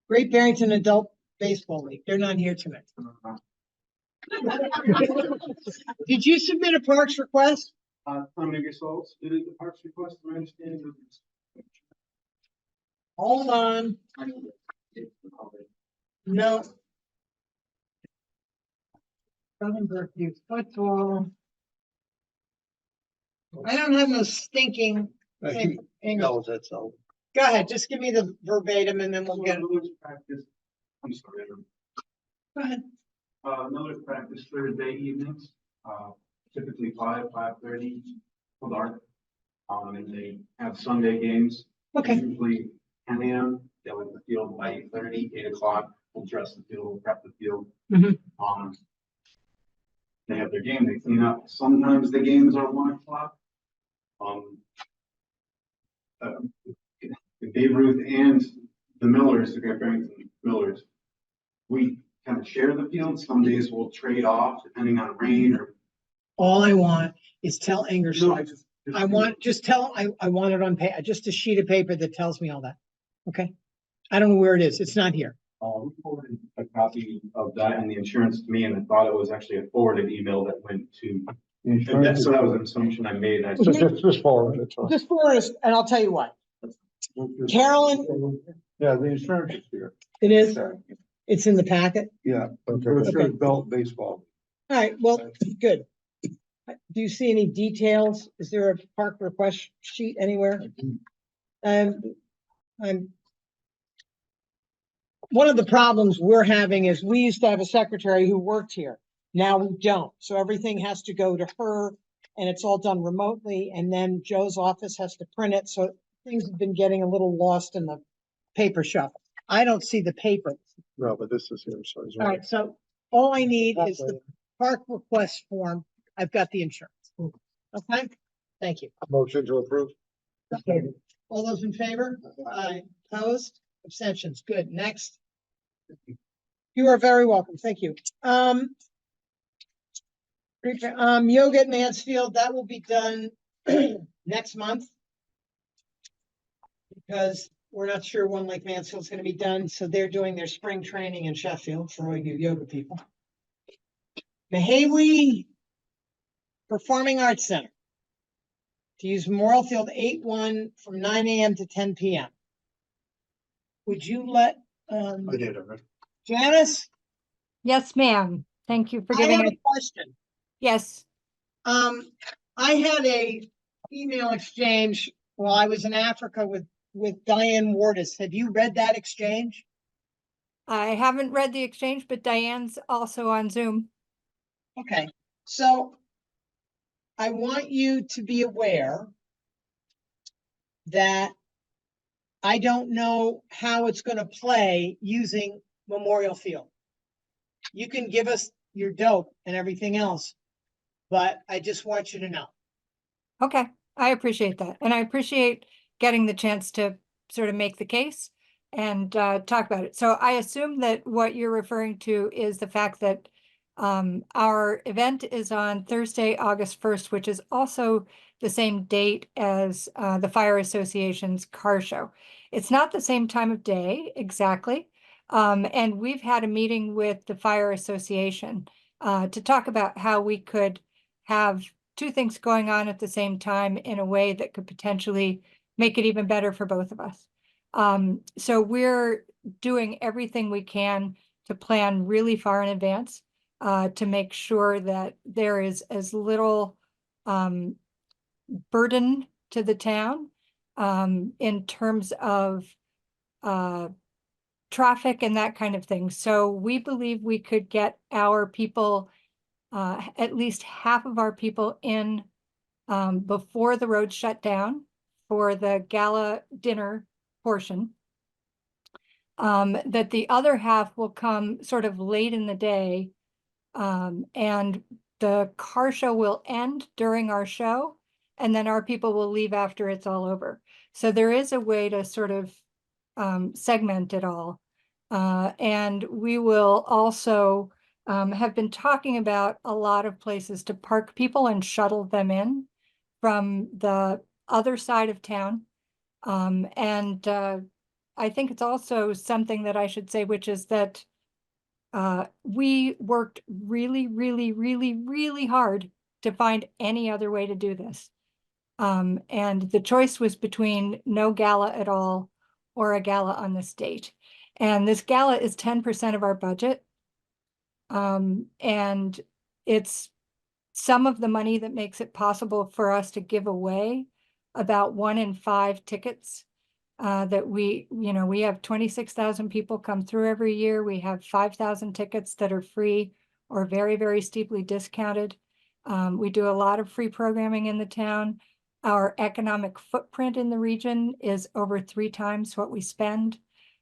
Great Barrington Adult Baseball League. They're not here tonight. Did you submit a parks request? How many results did the parks request? My understanding is. Hold on. No. Southern Youth Football. I don't have no stinking thing. knows that's all. Go ahead, just give me the verbatim and then we'll get it. Miller's practice, I'm sorry, Go ahead. Miller's practice Thursday evenings, typically 5:30 till dark. And they have Sunday games. Okay. Usually 10 a.m. They'll hit the field by 8:30, 8 o'clock. We'll dress the field, we'll prep the field. Mhm. They have their game, they clean up. Sometimes the games are 1 o'clock. Babe Ruth and the Millers, the Great Barrington Millers, we kind of share the field. Some days we'll trade off depending on rain or. All I want is tell No, Ingersoll. I just. I want, just tell, I want it on just a sheet of paper that tells me all that. Okay? I don't know where it is. It's not here. We forwarded a copy of that and the insurance to me, and I thought it was actually a forwarded email that went to. So that was an assumption I made. I Just forward it to us. Just for us, and I'll tell you what. Carolyn? Yeah, the insurance is here. It is? It's in the packet? Yeah, Okay. it says belt baseball. All right, well, good. Do you see any details? Is there a park request sheet anywhere? I'm. One of the problems we're having is we used to have a secretary who worked here. Now we don't. So everything has to go to her and it's all done remotely. And then Joe's office has to print it. So things have been getting a little lost in the paper shuffle. I don't see the paper. No, but this is here, so. All right, so all I need is the park request form. I've got the insurance. Okay, thank you. Motion to approve. Okay. All those in favor? Aye. Opposed? Abstentions? Good. Next. You are very welcome. Thank you. Yoga at Mansfield, that will be done next month. Because we're not sure when Lake Mansfield's gonna be done, so they're doing their spring training in Sheffield for all you yoga people. Mahawi Performing Arts Center. To use Memorial Field 8-1 from 9 a.m. to 10 p.m. Would you let, I did it, right? Janice? Yes, ma'am. Thank you for I giving have it. a question. Yes, I had a email exchange while I was in Africa with Diane Wardis. Have you read that exchange? I haven't read the exchange, but Diane's also on Zoom. Okay, so I want you to be aware that I don't know how it's gonna play using Memorial Field. You can give us your dope and everything else, but I just want you to know. Okay, I appreciate that. And I appreciate getting the chance to sort of make the case. and talk about it. So I assume that what you're referring to is the fact that our event is on Thursday, August 1st, which is also the same date as the Fire Association's car show. It's not the same time of day exactly. And we've had a meeting with the Fire Association to talk about how we could have two things going on at the same time in a way that could potentially make it even better for both of us. So we're doing everything we can to plan really far in advance to make sure that there is as little burden to the town in terms of traffic and that kind of thing. So we believe we could get our people, at least half of our people in before the road shut down for the gala dinner portion. That the other half will come sort of late in the day. And the car show will end during our show, and then our people will leave after it's all over. So there is a way to sort of segment it all. And we will also have been talking about a lot of places to park people and shuttle them in from the other side of town. And I think it's also something that I should say, which is that we worked really, really, really, really hard to find any other way to do this. And the choice was between no gala at all or a gala on this date. And this gala is 10% of our budget. And it's some of the money that makes it possible for us to give away about 1 in 5 tickets that we have 26,000 people come through every year. We have 5,000 tickets that are free or very, very steeply discounted. We do a lot of free programming in the town. Our economic footprint in the region is over 3 times what we spend.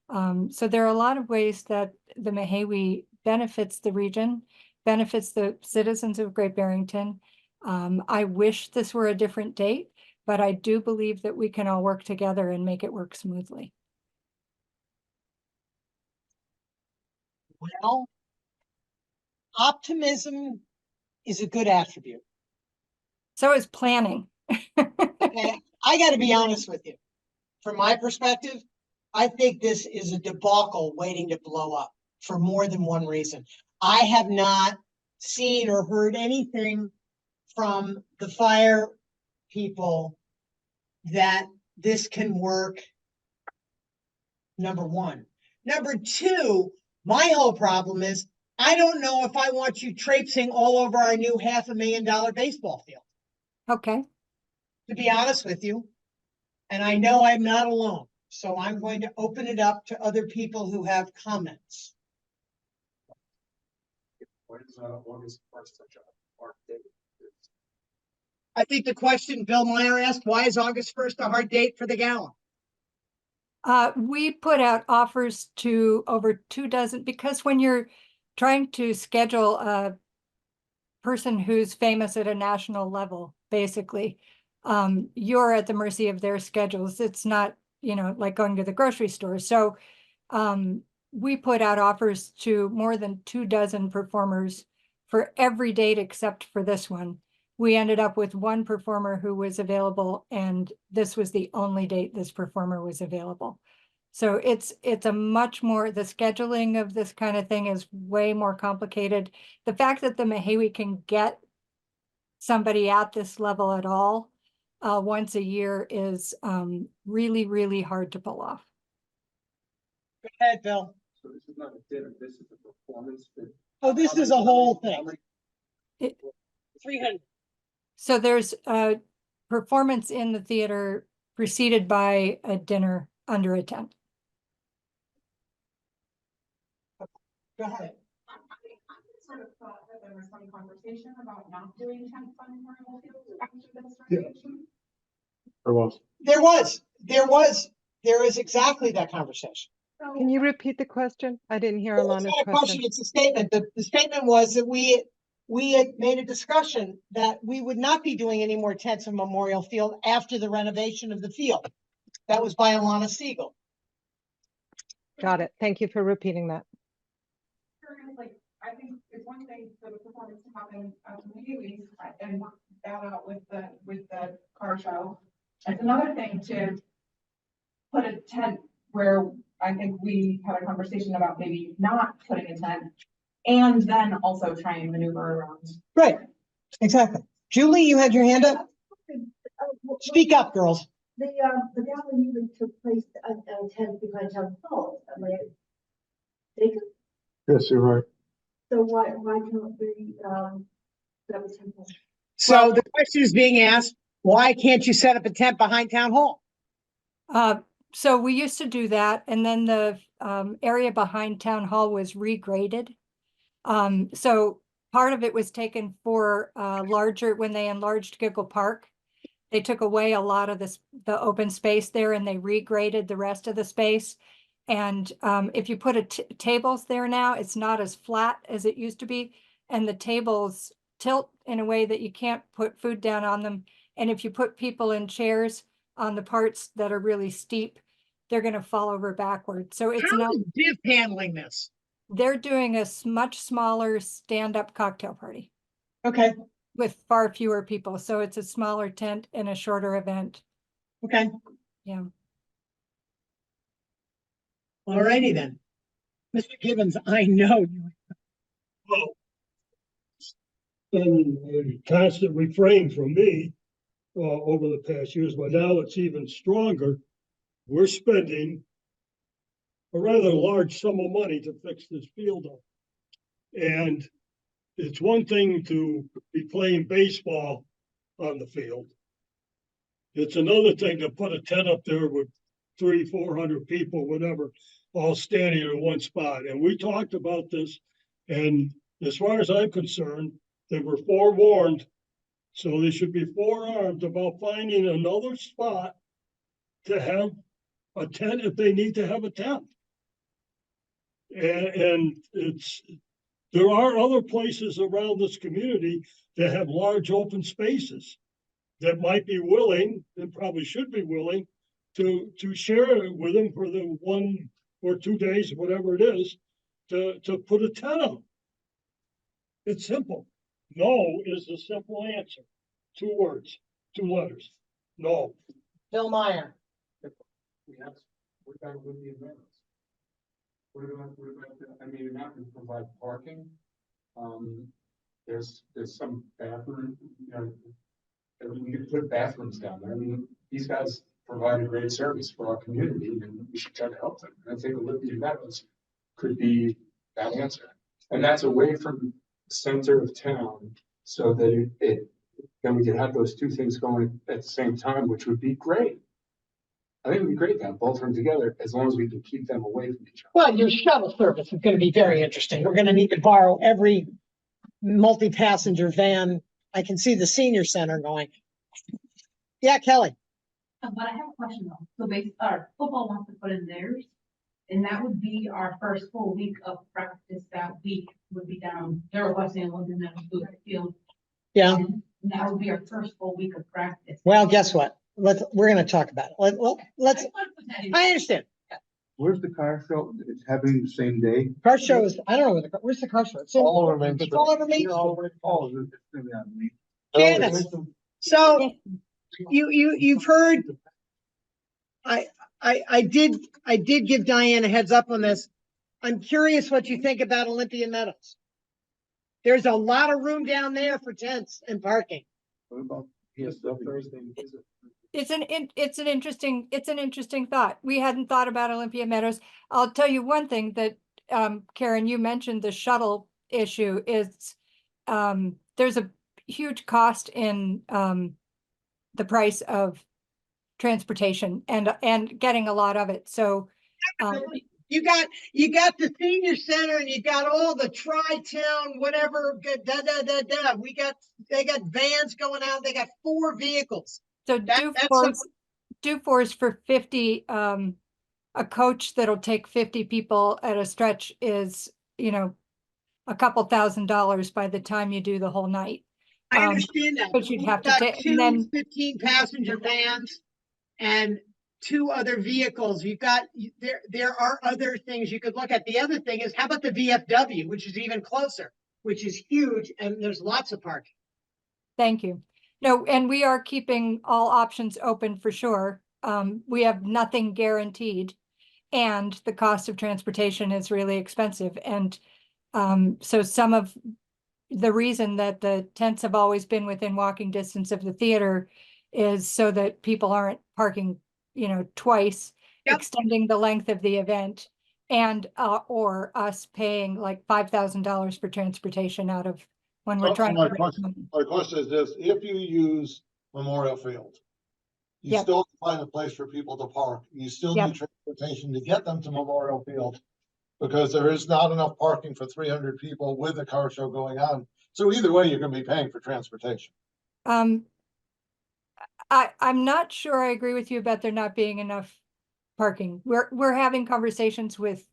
So there are a lot of ways that the Mehewi benefits the region, benefits the citizens of Great Barrington. I wish this were a different date, but I do believe that we can all work together and make it work smoothly. Well, optimism is a good attribute. So is planning. Okay, I got to be honest with you. From my perspective, I think this is a debacle waiting to blow up for more than one reason. I have not seen or heard anything from the fire people that this can work. Number one. Number two, my whole problem is I don't know if I want you traipsing all over our new $500,000 baseball field. Okay. To be honest with you, and I know I'm not alone, so I'm going to open it up to other people who have comments. What is August 1st such a hard date? I think the question Bill Meyer asked, why is August 1st a hard date for the gala? We put out offers to over 24, because when you're trying to schedule a person who's famous at a national level, basically, you're at the mercy of their schedules. It's not, like going to the grocery store. So we put out offers to more than 24 performers for every date except for this one. We ended up with one performer who was available, and this was the only date this performer was available. So it's a much more, the scheduling of this kind of thing is way more complicated. The fact that the Mehewi can get somebody at this level at all once a year is really, really hard to pull off. Go ahead, Bill. So this is not a dinner, this is a performance. Oh, this is a whole thing. 300. So there's a performance in the theater preceded by a dinner under a tent. Go ahead. I sort of thought that there was some conversation about not doing tents on Memorial Field after this renovation. There is exactly that conversation. Can you repeat the question? I didn't hear Well, it's Alana's not a question, it's a statement. The statement was that we had made a discussion that we would not be doing any more tents on Memorial Field after the renovation of the field. That was by Alana Siegel. Got it. Thank you for repeating that. Like, I think it's one thing for the performance to happen immediately and work that out with the car show. It's another thing to put a tent where I think we had a conversation about maybe not putting a tent and then also try and maneuver around. Right, exactly. Julie, you had your hand up? Speak up, girls. The gala usually took place at 10 behind town hall, am I mistaken? Yes, you're right. So why can't we, have a temple? So the question is being asked, why can't you set up a tent behind town hall? So we used to do that, and then the area behind town hall was regraded. So part of it was taken for larger, when they enlarged Giggle Park. They took away a lot of the open space there, and they regraded the rest of the space. And if you put tables there now, it's not as flat as it used to be. And the tables tilt in a way that you can't put food down on them. And if you put people in chairs on the parts that are really steep, they're going to fall over backwards. So it's How is Div handling this? they're doing a much smaller stand-up cocktail party. Okay. With far fewer people. So it's a smaller tent and a shorter event. Okay. Yeah. All righty then. Mr. Gibbons, I know you. Well, and a constant refrain from me over the past years, but now it's even stronger. We're spending a rather large sum of money to fix this field up. And it's one thing to be playing baseball on the field. It's another thing to put a tent up there with 300-400 people, whatever, all standing in one spot. And we talked about this, and as far as I'm concerned, they were forewarned. So they should be forearmed about finding another spot to have a tent if they need to have a tent. And there are other places around this community that have large open spaces that might be willing, and probably should be willing, to share it with them for the 1 or 2 days, whatever it is, to put a tent up. It's simple. No is the simple answer. 2 words, 2 letters. No. Bill Meyer. We have, what about with the events? What about, I mean, now we provide parking. There's some bathroom, you know, we could put bathrooms down there. I mean, these guys provide a great service for our community, and we should try to help them. And I think Olympia Meadows could be that answer. And that's away from the center of town, so that then we could have those 2 things going at the same time, which would be great. I think it'd be great to have both of them together, as long as we can keep them away from each other. Well, your shuttle service is going to be very interesting. We're going to need to borrow every multi-passenger van. I can see the senior center going. Yeah, Kelly. But I have a question though. So our football wants to put in theirs, and that would be our first full week of practice. That week would be down there, West End, London, and field. Yeah. And that would be our first full week of practice. Well, guess what? We're going to talk about it. Let's. I understand. Where's the car show? It's happening the same day? Car show is. I don't know where's the car show. It's All over Main It's Street. all over Main Street. Oh, it's gonna be on me. Janice. So you've heard. I did give Diane a heads up on this. I'm curious what you think about Olympia Meadows. There's a lot of room down there for tents and parking. What about PSW? It's an interesting thought. We hadn't thought about Olympia Meadows. I'll tell you one thing that Karen, you mentioned the shuttle issue is there's a huge cost in the price of transportation and getting a lot of it. So you got the senior center and you got all the tri-town, whatever, they got vans going out. They got 4 vehicles. So do fours for 50, a coach that'll take 50 people at a stretch is, you know, a couple $1,000s by the time you do the whole night. I understand that. But you'd have to take 2 15-passenger vans and two other vehicles. You've got, there are other things you could look at. The other thing is, how about the VFW, which is even closer, which is huge, and there's lots of parking. Thank you. No, and we are keeping all options open for sure. We have nothing guaranteed. And the cost of transportation is really expensive. And so some of the reason that the tents have always been within walking distance of the theater is so that people aren't parking, twice, Yep. extending the length of the event, and or us paying like $5,000 for transportation out of when we're So trying my to. question is this, if you use Memorial Field, you Yep. still find a place for people to park. You still Yep. need transportation to get them to Memorial Field, because there is not enough parking for 300 people with the car show going on. So either way, you're gonna be paying for transportation. I'm not sure I agree with you about there not being enough parking. We're having conversations with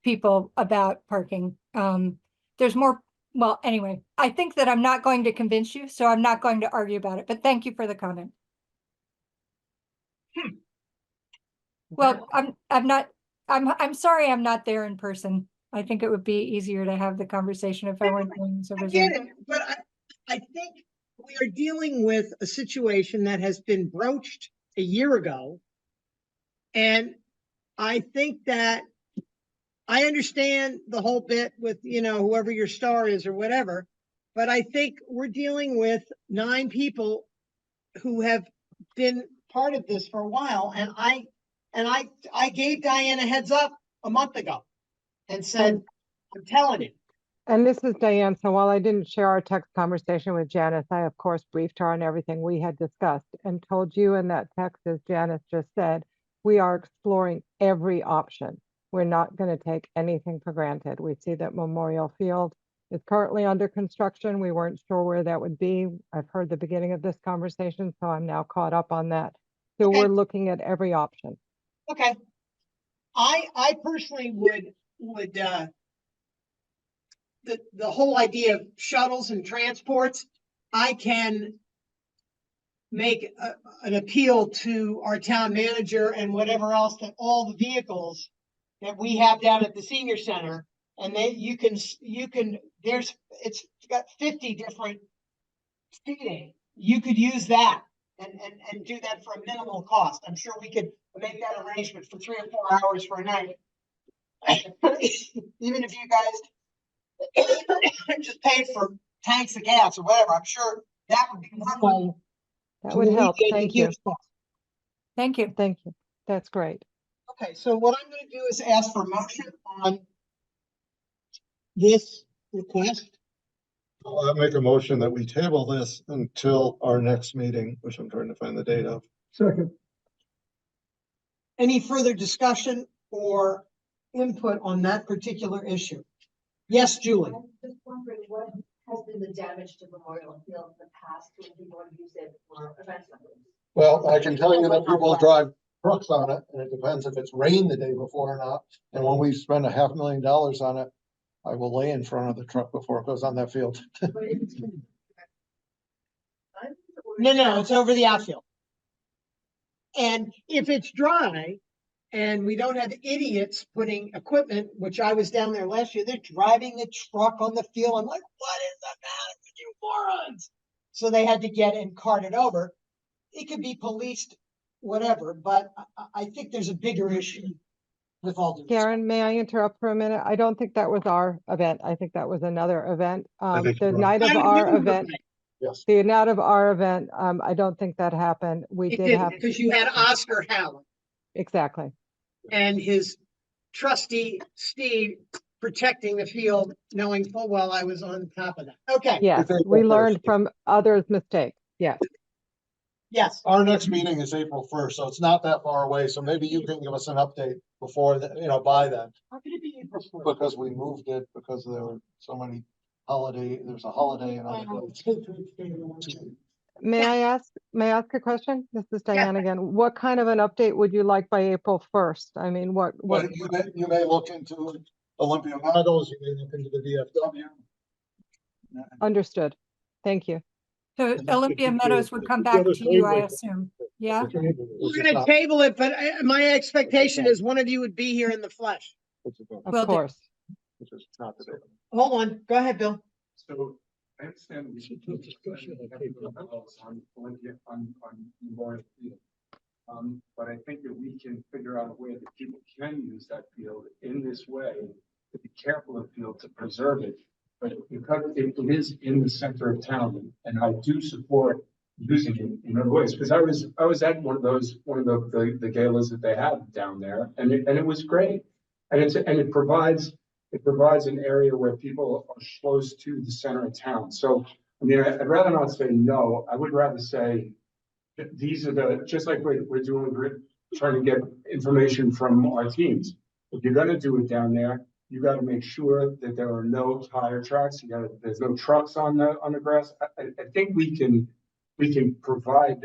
people about parking. There's more, well, anyway, I think that I'm not going to convince you, so I'm not going to argue about it, but thank you for the comment. Well, I'm sorry I'm not there in person. I think it would be easier to have the conversation if I weren't doing this over I Zoom. get it, but I think we are dealing with a situation that has been broached a year ago. And I think that I understand the whole bit with, whoever your star is or whatever, but I think we're dealing with 9 people who have been part of this for a while. And I gave Diane a heads up a month ago and said, I'm telling you. And this is Diane. So while I didn't share our text conversation with Janice, I of course briefed her on everything we had discussed and told you in that text, as Janice just said, we are exploring every option. We're not going to take anything for granted. We see that Memorial Field is currently under construction. We weren't sure where that would be. I've heard the beginning of this conversation, so I'm now caught up on that. So Okay. we're looking at every option. Okay. I personally would the whole idea of shuttles and transports, I can make an appeal to our town manager and whatever else, that all the vehicles that we have down at the senior center, and then it's got 50 different seating. You could use that and do that for a minimal cost. I'm sure we could make that arrangement for 3 or 4 hours for a night. Even if you guys just paid for tanks of gas or whatever, I'm sure that would be wonderful. That would help. Thank you. Thank you. Thank you. That's great. Okay, so what I'm going to do is ask for motion on this request. I'll make a motion that we table this until our next meeting, which I'm trying to find the date of. Second. Any further discussion or input on that particular issue? Yes, Julie. I'm just wondering what has been the damage to Memorial Field in the past when people have used it for events like this? Well, I can tell you that people drive trucks on it, and it depends if it's rained the day before or not. And when we spend $500,000 on it, I will lay in front of the truck before it goes on that field. No, it's over the outfield. And if it's dry and we don't have idiots putting equipment, which I was down there last year, they're driving the truck on the field. I'm like, what is the matter with you morons? So they had to get and cart it over. It could be policed, whatever, but I think there's a bigger issue with all due respect. Karen, may I interrupt for a minute? I don't think that was our event. I think that was another event. think The you're right. night of our event, Yes. the night of our event, I don't think that happened. We It did didn't, have. because you had Oscar Howard Exactly. and his trusty Steve protecting the field, knowing full well I was on top of that. Okay. Yes, April we 1st. learned from others' mistakes. Yes. Yes. Our next meeting is April 1st, so it's not that far away. So maybe you can give us an update before, by then. How could it be April 4th? Because we moved it because there were so many there's a holiday and other things. May I ask a question? This is Diane Yeah. again. What kind of an update would you like by April 1st? I mean, what? Well, you may look into Olympia Models, you may look into the VFW. Understood. Thank you. So Olympia Meadows would come It's back the to you, I other assume. Yeah, We're gonna table it, but my expectation is one of you would be here in the flesh. Of Will do. course. Which is not the big. Hold on, go ahead, Bill. So I understand. we should It's a discussion, I think. On Olympia, on Memorial Field. But I think that we can figure out a way that people can use that field in this way, to be careful of the field, to preserve it. But because it is in the center of town, and I do support using it in other ways, because I was at one of the galas that they have down there, and it was great. And it provides an area where people are close to the center of town. So, I mean, I'd rather not say no. I would rather say that these are just like we're doing, we're trying to get information from our teams. If you're gonna do it down there, you gotta make sure that there are no tire tracks. There's no trucks on the grass. I think we can provide,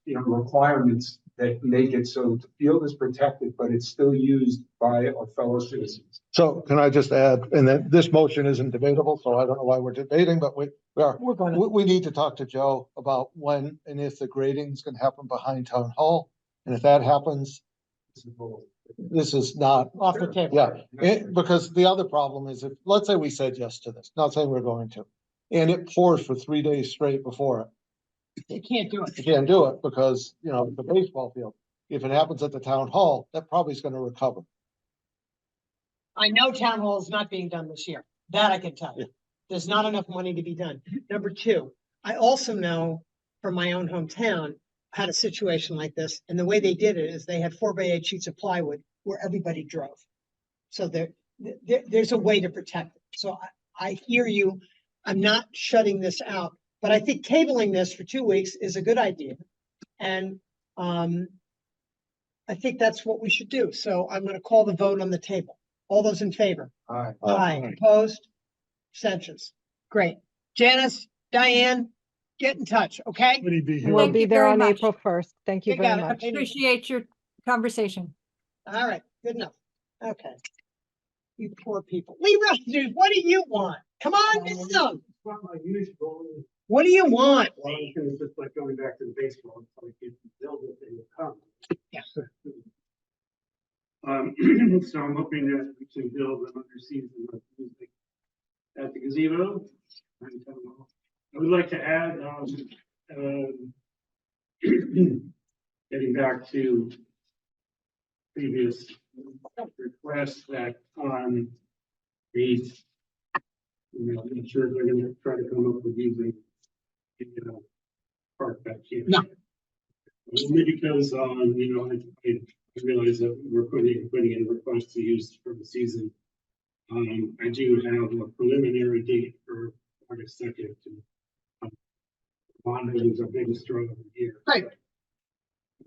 requirements that make it so the field is protected, but it's still used by our fellow citizens. So can I just add, and that this motion isn't debatable, so I don't know why we're debating, but we are. We're gonna. We need to talk to Joe about when and if the grading is gonna happen behind town hall. And if that happens, this is not, Off the table. yeah, because the other problem is if, let's say we said yes to this, not saying we're going to. And it pours for 3 days straight before it. You can't do it. You can't do it because, the baseball field, if it happens at the town hall, that probably is gonna recover. I know town hall is not being done this year. That I can tell you. There's not enough money to be done. Number two, I also know from my own hometown, had a situation like this, and the way they did it is they had 4x8 sheets of plywood where everybody drove. So there's a way to protect it. So I hear you. I'm not shutting this out, but I think tabling this for 2 weeks is a good idea. And I think that's what we should do. So I'm gonna call the vote on the table. All those in favor? Aye. Aye. Opposed? Abstentions. Great. Janice, Diane, get in touch, okay? Would he be here? We'll Thank be you there very on much. April 1st. Thank you You got very it. much. Appreciate your conversation. All right, good enough. Okay. You poor people. Lee Rushers, what do you want? Come on, get some. Not my usual. What do you want? Well, I think it's just like going back to the baseball, it's like if you build it, they will come. Yeah. So I'm hoping that we can build another season of music at the gazebo. I would like to add, getting back to previous requests that, I'm sure they're gonna try to come up with using, park back here. No. Only because, I realize that we're putting in requests to use for the season. I do have a preliminary date for August 2nd to. Bonding is our biggest struggle of the year. Right.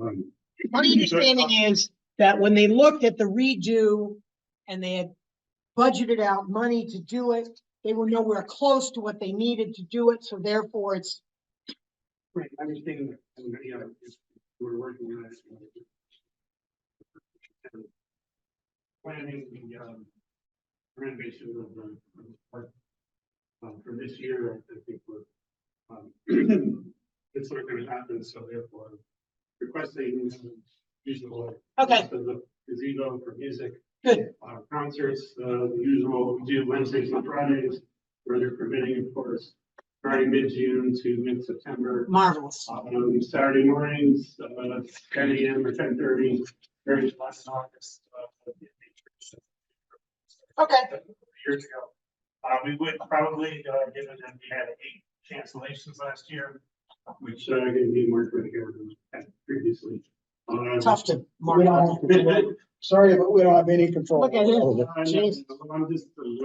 Um, My understanding is that when they looked at the redo and they had budgeted out money to do it, they were nowhere close to what they needed to do it, so therefore it's. Right, I understand that, and, we're working on it. Planning the, renovation of the park. For this year, I think we're, it's not gonna happen, so therefore, requesting usual. Okay. The gazebo for music. Good. Concerts, the usual, we do Wednesdays and Fridays, weather permitting, of course, starting mid-June to mid-September. Marvelous. Saturday mornings, 10 a.m. or 10:30, very last August. Okay. Years ago. We would probably, given that we had 8 cancellations last year, which gave me more credit than previously. Tough to We mark. don't have- Sorry, but we don't have any control. Look at it. I'm just, but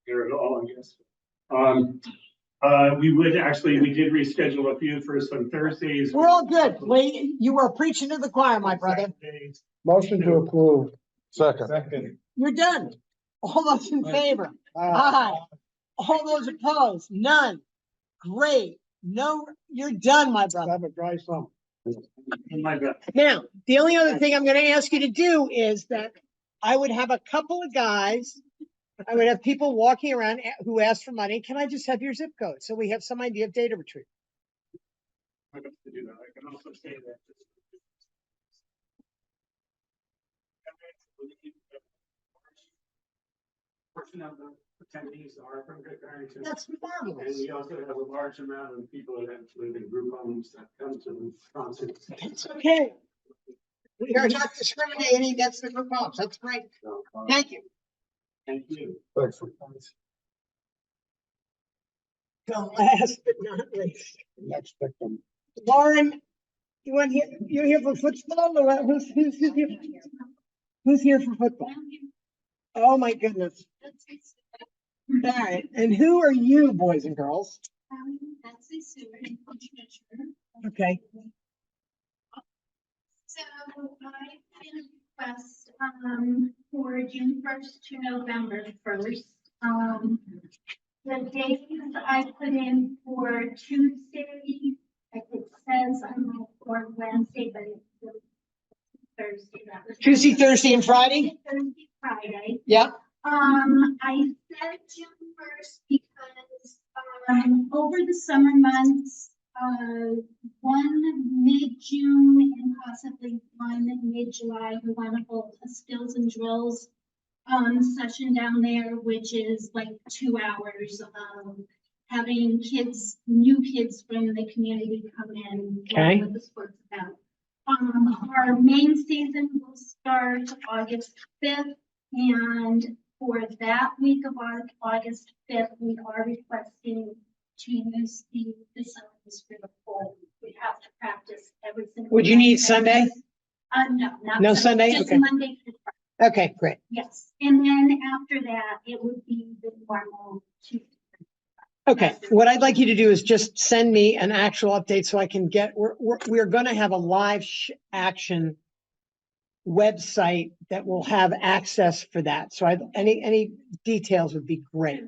here at all, I guess. We did reschedule a few for some Thursdays. We're all good. Lee, you are preaching to the choir, my brother. Motion to approve. Second. You're done. All those in favor? Aye. All those opposed? None. Great. No, you're done, my brother. Have a dry summer. My bad. Now, the only other thing I'm gonna ask you to do is that I would have a couple of guys I would have people walking around who ask for money. Can I just have your zip code? So we have some idea of data retrieval. I have to do that. I can also say that. Portion of the attendees are from Great Barrington. That's And marvelous. we also have a large amount of people that live in group homes that come to the concerts. It's okay. We are not discriminating against the group homes. That's great. So, Thank you. thank you. Thanks. The last but not least, Next victim. Lauren, you're here for football or what? Who's here? Who's here for football? Oh, my goodness. All right. And who are you, boys and girls? That's the sewer and commissioner. Okay. So I put in a request, for June 1st to November 1st. The dates I put in for Tuesday, it says I'm for Wednesday, but it's really Thursday. That was Tuesday, Thursday, and Friday? Thursday, Friday. Yeah. I said June 1st because, over the summer months, one mid-June and possibly one mid-July, we want to hold a skills and drills session down there, which is like 2 hours of having kids, new kids from the community come in. Okay. What the sport's about. Our main season will start August 5th, and for that week of August 5th, we are requesting to use the facilities for the full. We have to practice every single. Would you need Sunday? No, not. No Sunday? Just Okay. Monday through Friday. Okay, great. Yes, and then after that, it would be the normal Tuesday. Okay, what I'd like you to do is just send me an actual update so I can get, we're gonna have a live action website that will have access for that. So any details would be great.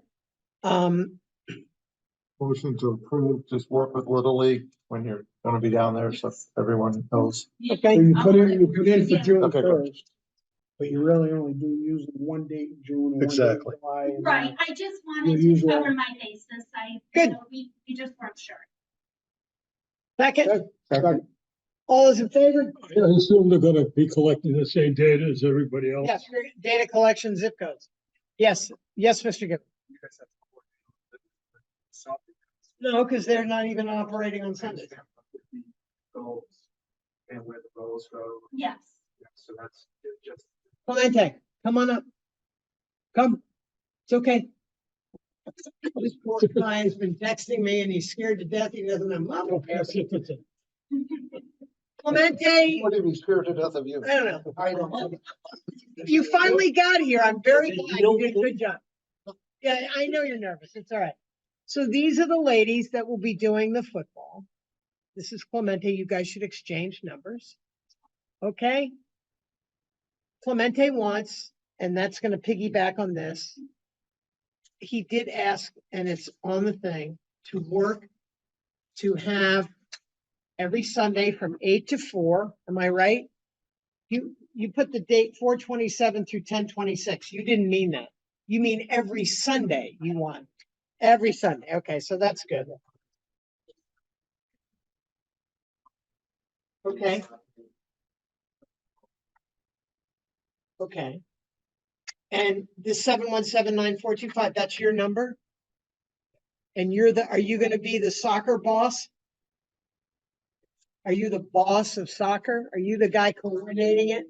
Motion to approve, just work with Little League when you're gonna be down there, so everyone knows. Okay. So you put in for June Okay, good. 1st, but you really only do using one date in June and one date in Exactly. July. and then- Right, I just wanted Your to cover usual- my bases. Good. We just weren't sure. Second, Second. all those in favor? I assume they're gonna be collecting the same data as everybody else. Yes, data collection zip codes. Yes, Mr. Gibb. No, because they're not even operating on Sundays. Goals and where the goals go. Yes. Yeah, so that's just. Clemente, come on up. Come. It's okay. This poor guy has been texting me and he's scared to death. He doesn't have mom. Clemente, What if he's scared to death of you? I don't know. I don't know. You finally got here. I'm very glad. You did a good job. Yeah, I know you're nervous. It's all right. So these are the ladies that will be doing the football. This is Clemente. You guys should exchange numbers. Okay? Clemente wants, and that's going to piggyback on this. He did ask, and it's on the thing, to work to have every Sunday from 8 to 4. Am I right? You put the date 4/27 through 10/26. You didn't mean that. You mean every Sunday you want. Every Sunday. Okay, so that's good. Okay. Okay. And this 7179425, that's your number? And are you gonna be the soccer boss? Are you the boss of soccer? Are you the guy coordinating it?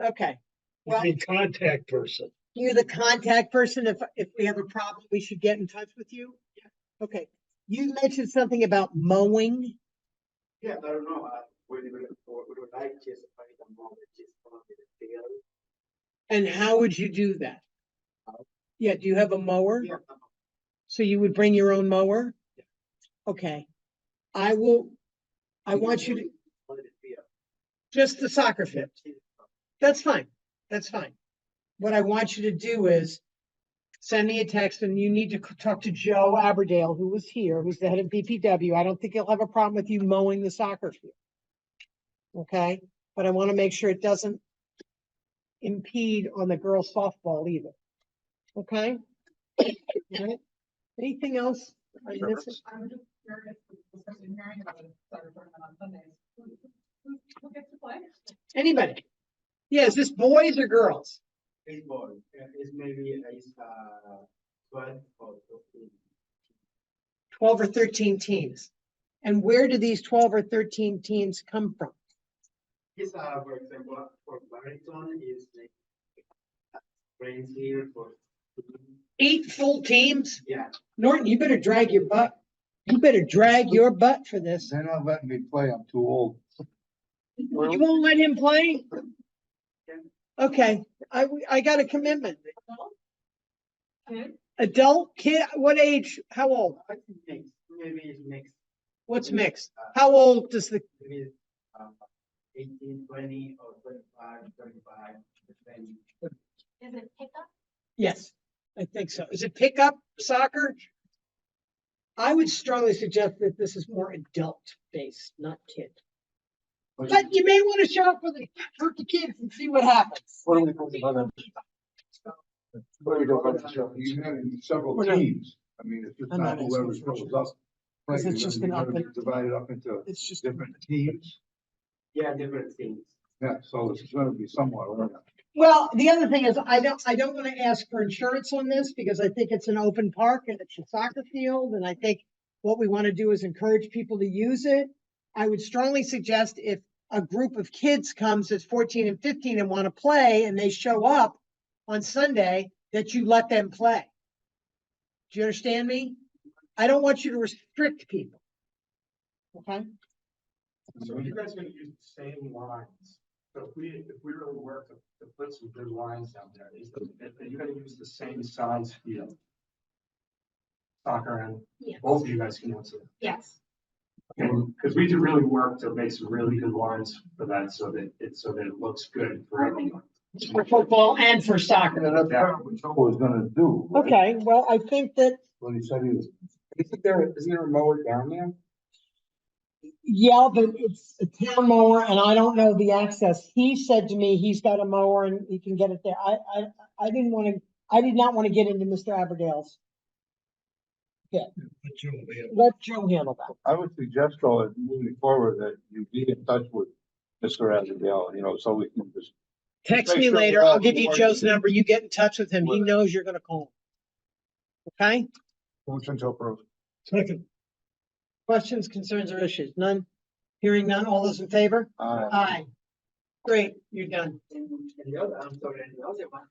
Okay. You mean contact person. You're the contact person. If we have a problem, we should get in touch with you? Yeah. Okay. You mentioned something about mowing. Yeah, I don't know, we would like just find a moment, just together. And how would you do that? Yeah, do you have a mower? Yeah. So you would bring your own mower? Okay. I want you to, just the soccer fit. That's fine. That's fine. What I want you to do is send me a text, and you need to talk to Joe Aberdale, who was here, who's the head of BPW. I don't think he'll have a problem with you mowing the soccer field. Okay, but I want to make sure it doesn't impede on the girls softball either. Okay? Alright. Anything else? Are you missing? I'm just curious, especially hearing about the soccer tournament on Sundays. Who gets to play? Anybody? Yeah, is this boys or girls? Baseball, is maybe, 12 or 13. 12 or 13 teams. And where do these 12 or 13 teams come from? Yes, for example, for Barrington is like friends here for. 8 full teams? Yeah. Norton, you better drag your butt. You better drag your butt for this. They're not letting me play, I'm too old. You won't let him play? Okay, I got a commitment. Adult, kid, what age, how old? Maybe it's mixed. What's mixed? How old does the, Maybe 18, 20 or 25, 35, depending. Is it pickup? yes, I think so. Is it pickup soccer? I would strongly suggest that this is more adult based, not kid. But you may want to show up for the kids and see what happens. What are we talking about? What are we talking about? You have several We're not- teams, I mean, it's just I'm not not whoever asking shows for up. Because it's just an up and- Divided up into It's just. different teams, Yeah, different things. yeah, so it's gonna be somewhat ordered. Well, the other thing is, I don't want to ask for insurance on this because I think it's an open park and it's a soccer field. And I think what we want to do is encourage people to use it. I would strongly suggest if a group of kids comes that's 14 and 15 and want to play and they show up on Sunday, that you let them play. Do you understand me? I don't want you to restrict people. Okay? So you guys are gonna use the same lines. So if we really work to put some good lines down there, are you gonna use the same size field? Soccer and Yes. both of you guys can answer. Yes. Because we do really work to make some really good lines for that, so that it looks good for everyone. For football and for soccer. And that's what Joe was gonna do. right? Okay, well, I think that, When he said he was. Isn't there a mower down there? yeah, but it's a town mower and I don't know the access. He said to me, he's got a mower and he can get it there. I did not want to get into Mr. Aberdale's. Let Joe handle that. I would suggest though, that moving forward, that you be in touch with Mr. Azadale, so we can just. Text make me sure later. we're all I'll give you Joe's number. You get in touch with him. He Right. knows you're gonna call him. Okay? Motion to approve. Second, Questions, concerns, or issues? None? Hearing none. All those in favor? Aye. Great, you're done. And the other, I'm sorry, and the other one.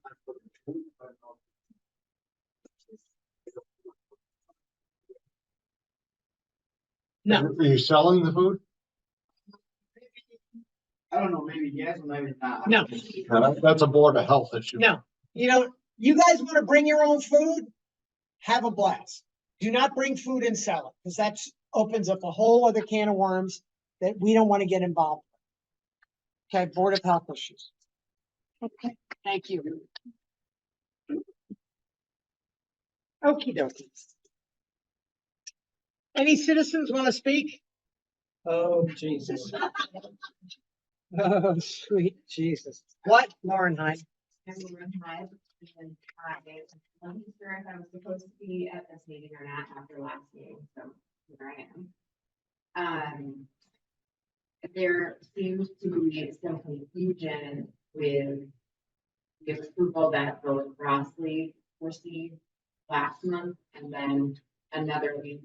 No, Are you selling the food? I don't know, maybe yes, or maybe not. No. That's a board of health issue. no. You know, you guys want to bring your own food? Have a blast. Do not bring food and sell it, because that opens up a whole other can of worms that we don't want to get involved with. Okay, Board of Health issues. Okay, thank you. Okey dokey. Any citizens want to speak? Oh, Jesus. Oh, sweet Jesus. What, Lauren Hyde? I'm Lauren Hyde, and I wasn't sure if I was supposed to be at this meeting or not after last meeting, so here I am. There seems to be some confusion with the approval that the lacrosse league received last month, and then another league,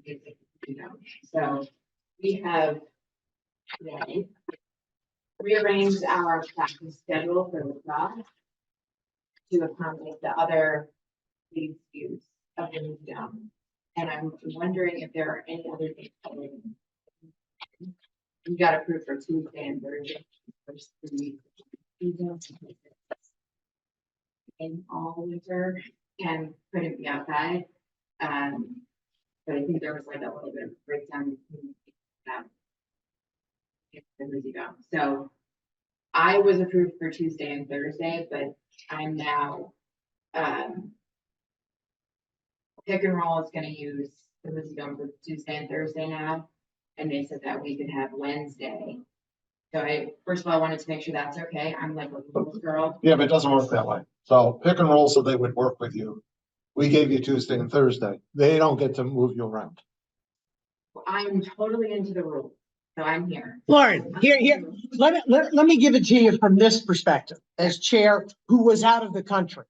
so we have today rearranged our practice schedule for lacrosse to accommodate the other leagues' use of the museum. And I'm wondering if there are any other dates. We got approved for Tuesday and Thursday. First 3 weeks. In all winter and couldn't be outside. But I think there was like a little bit of breakdown. So I was approved for Tuesday and Thursday, but I'm now, Pick and Roll is gonna use the museum for Tuesday and Thursday now, and they said that we could have Wednesday. So first of all, I wanted to make sure that's okay. I'm like a little girl. Yeah, but it doesn't work that way. So Pick and Roll, so they would work with you. We gave you Tuesday and Thursday. They don't get to move you around. I'm totally into the rules, so I'm here. Lauren, here, let me give it to you from this perspective, as chair who was out of the country.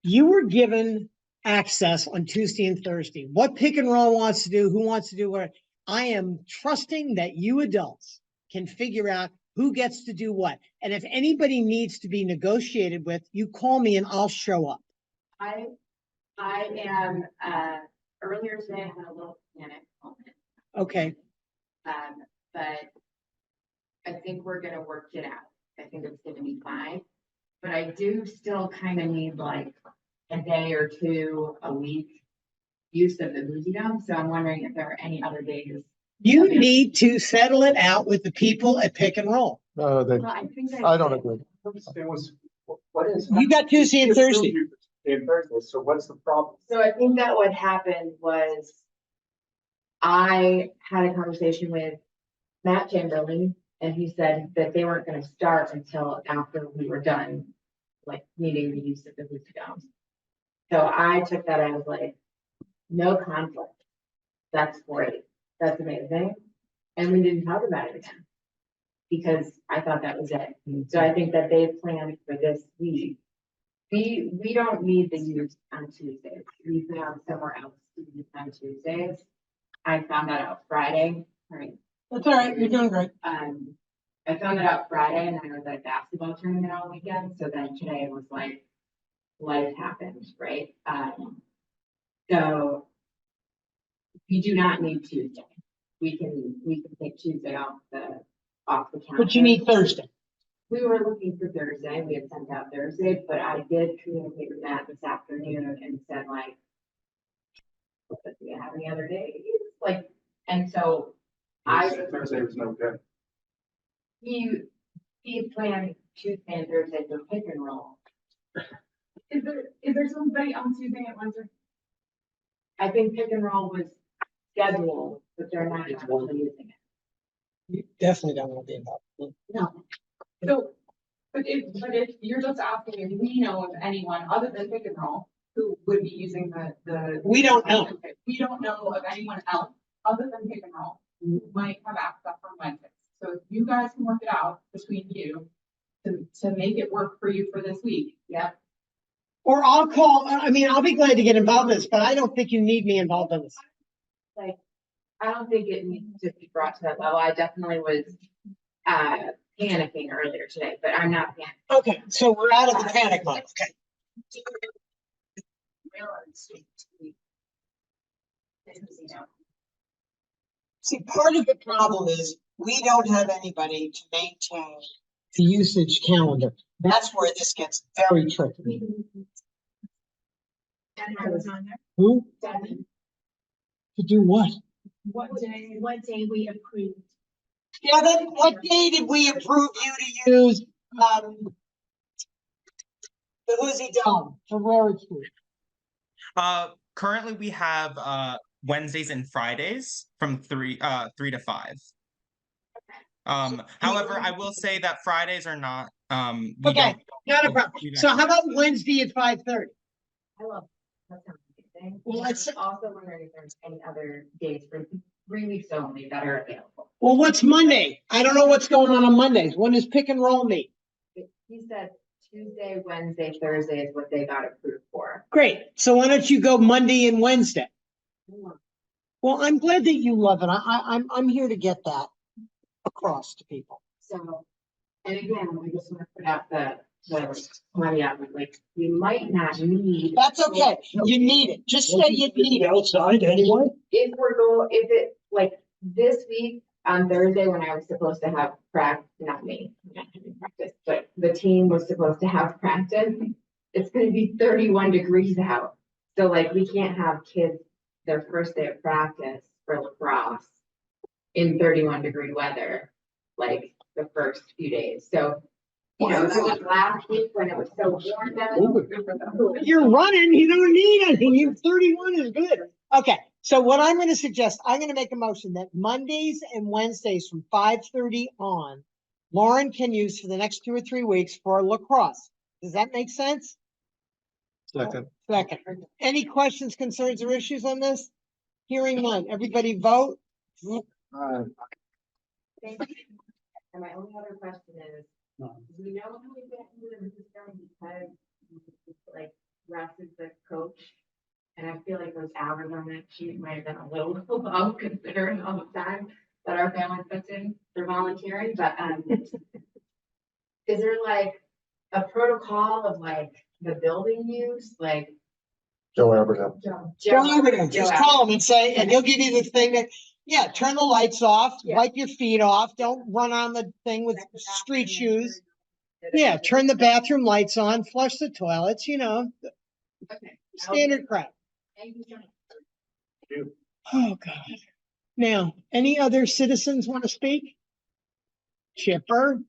You were given access on Tuesday and Thursday. What pick and roll wants to do, who wants to do what. I am trusting that you adults can figure out who gets to do what. And if anybody needs to be negotiated with, you call me and I'll show up. I am, earlier today I had a little panic moment. Okay. But I think we're gonna work it out. I think it's gonna be fine. But I do still kind of need like a day or two a week use of the Boozy Dome. So I'm wondering if there are any other days. You need to settle it out with the people at pick and roll. No, Well, I think I don't did. agree. There was, what is? You got Tuesday and Thursday. And Thursday, so what's the problem? So I think that what happened was I had a conversation with Matt Chamberlain, and he said that they weren't gonna start until after we were done, like, needing the use of the Boozy Domes. So I took that as like, no conflict. That's great. That's amazing. And we didn't talk about it again. Because I thought that was it. So I think that they've planned for this week. We don't need the use on Tuesdays. We found somewhere else to use on Tuesdays. I found that out Friday, right? That's all right. You're doing great. I found that out Friday and I was at a basketball tournament all weekend. So then today it was like, life happened, right? So we do not need Tuesday. We can take Tuesday off the calendar. But you need Thursday. We were looking for Thursday. We had sent out Thursday, but I did communicate with Matt this afternoon and said like, do you have any other days? Like, and so Thursday was no good. he planned Tuesday and Thursday for pick and roll. Is there somebody on Tuesday and Wednesday? I think pick and roll was scheduled, but they're not actually using it. You definitely don't want to be involved. No. So, but if you're just asking if we know of anyone other than pick and roll who would be using the. We don't know. We don't know of anyone else other than pick and roll who might have access on Wednesdays. So if you guys can work it out between you to make it work for you for this week, yeah. Or I'll call, I mean, I'll be glad to get involved in this, but I don't think you need me involved in this. Like, I don't think it needs to be brought to that level. I definitely was panicking earlier today, but I'm not panicking. Okay, so we're out of the panic mode, okay. See, part of the problem is we don't have anybody to maintain the usage calendar. That's where this gets very tricky. And I was on there. Who? Devin. To do what? What day we approved? Yeah, then what day did we approve you to use, the Hoosie Dome for Railroad Street? Currently we have Wednesdays and Fridays from 3 to 5. However, I will say that Fridays are not we Okay, not a problem. So how about Wednesday at 5:30? I love that sounds amazing. Well, let's- also wondering if there's any other days for 3 weeks only that are available. Well, what's Monday? I don't know what's going on Mondays. When does pick and roll meet? He said Tuesday, Wednesday, Thursday is what they got approved for. Great. So why don't you go Monday and Wednesday? Well, I'm glad that you love it. I'm here to get that across to people. So, and again, I just want to put out the caveat, like, you might not need. That's okay. You need it. Just say you need it. Outside anyway? If it, like, this week on Thursday, when I was supposed to have not me, not having practice, but the team was supposed to have practice, it's gonna be 31 degrees out. So like, we can't have kids, their first day of practice for lacrosse in 31-degree weather, like the first few days. So, you know, that was last week when it was so warm out. You're running. You don't need anything. You 31 is good. Okay. So what I'm going to suggest, I'm going to make a motion that Mondays and Wednesdays from 5:30 on, Lauren can use for the next 2 or 3 weeks for lacrosse. Does that make sense? Second. Second. Any questions, concerns, or issues on this? Hearing none. Everybody vote. Thank you. And my only other question is, do we know how we get into the system because like Russ is the coach? And I feel like those hours on that sheet might have been a little low considering all the time that our family puts in for volunteering, but is there like a protocol of like the building use, like? Joe Abraham. Just call him and say, and he'll give you the thing that, yeah, turn the lights off, wipe your feet off, don't run on the thing with street shoes. Yeah, turn the bathroom lights on, flush the toilets, you know, Okay. standard crap. Thank you so much. Oh, God. Now, any other citizens want to speak? Chipper?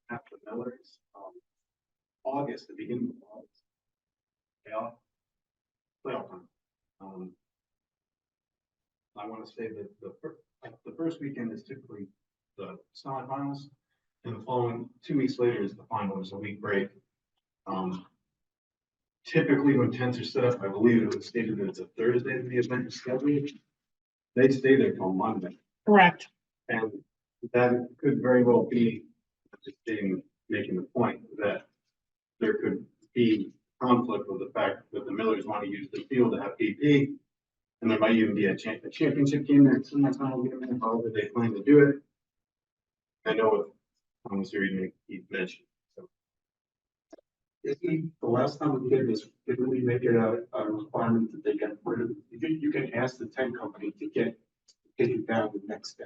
After Miller's, August, the beginning of August. Playoff time. I want to say that the first weekend is typically the semifinals, and the following 2 weeks later is the final. There's a week break. Typically, when tents are set up, I believe it was stated that it's a Thursday that the event is scheduled. They stay there till Monday. Correct. And that could very well be just making the point that there could be conflict with the fact that the Millers want to use the field to have PP. And there might even be a championship game there, semifinal game there, however they plan to do it. I know what Thomas Reed mentioned. So. The last time we did this, didn't we make it a requirement that they get rid of, you can ask the tent company to take it down the next day.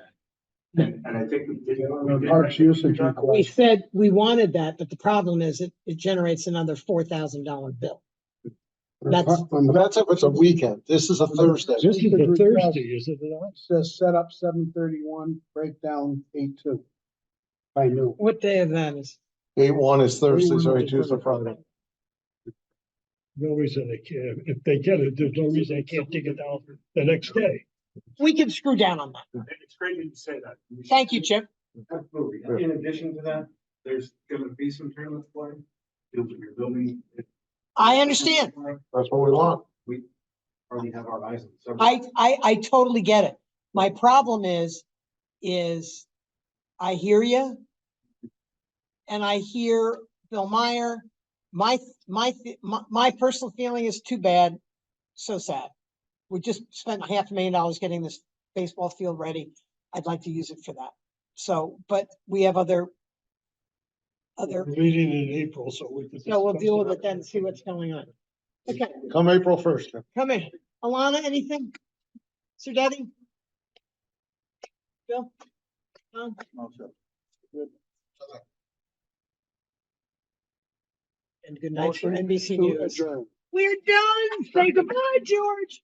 And I think we did. Parks usage We request. said we wanted that, but the problem is it generates another $4,000 bill. That's That's if it's a weekend. This is a Thursday. This is a Thursday, is it not? Says set up 7:31, breakdown 8:2. By noon. what day of that is. 8-1 is Thursday, sorry, Tuesday, Friday. No reason they can't, if they get it, there's no reason they can't take it down the next day. We can screw down on that. It's great that you say that. Thank you, Chip. Absolutely. In addition to that, there's gonna be some tournament play. Fields of your building. I understand. That's what we want. We already have our eyes on several. I totally get it. My problem is I hear you. And I hear Bill Meyer. My personal feeling is too bad. So sad. We just spent $500,000 getting this baseball field ready. I'd like to use it for that. So, but we have other. Meeting in April, so we could. So we'll discuss deal with that. it then and see what's going on. Okay, Come April 1st. come in. Alana, anything? Sir Daddy? Bill? Tom? And good night for Motion NBC to News. adjourn. We're done. Say goodbye, George.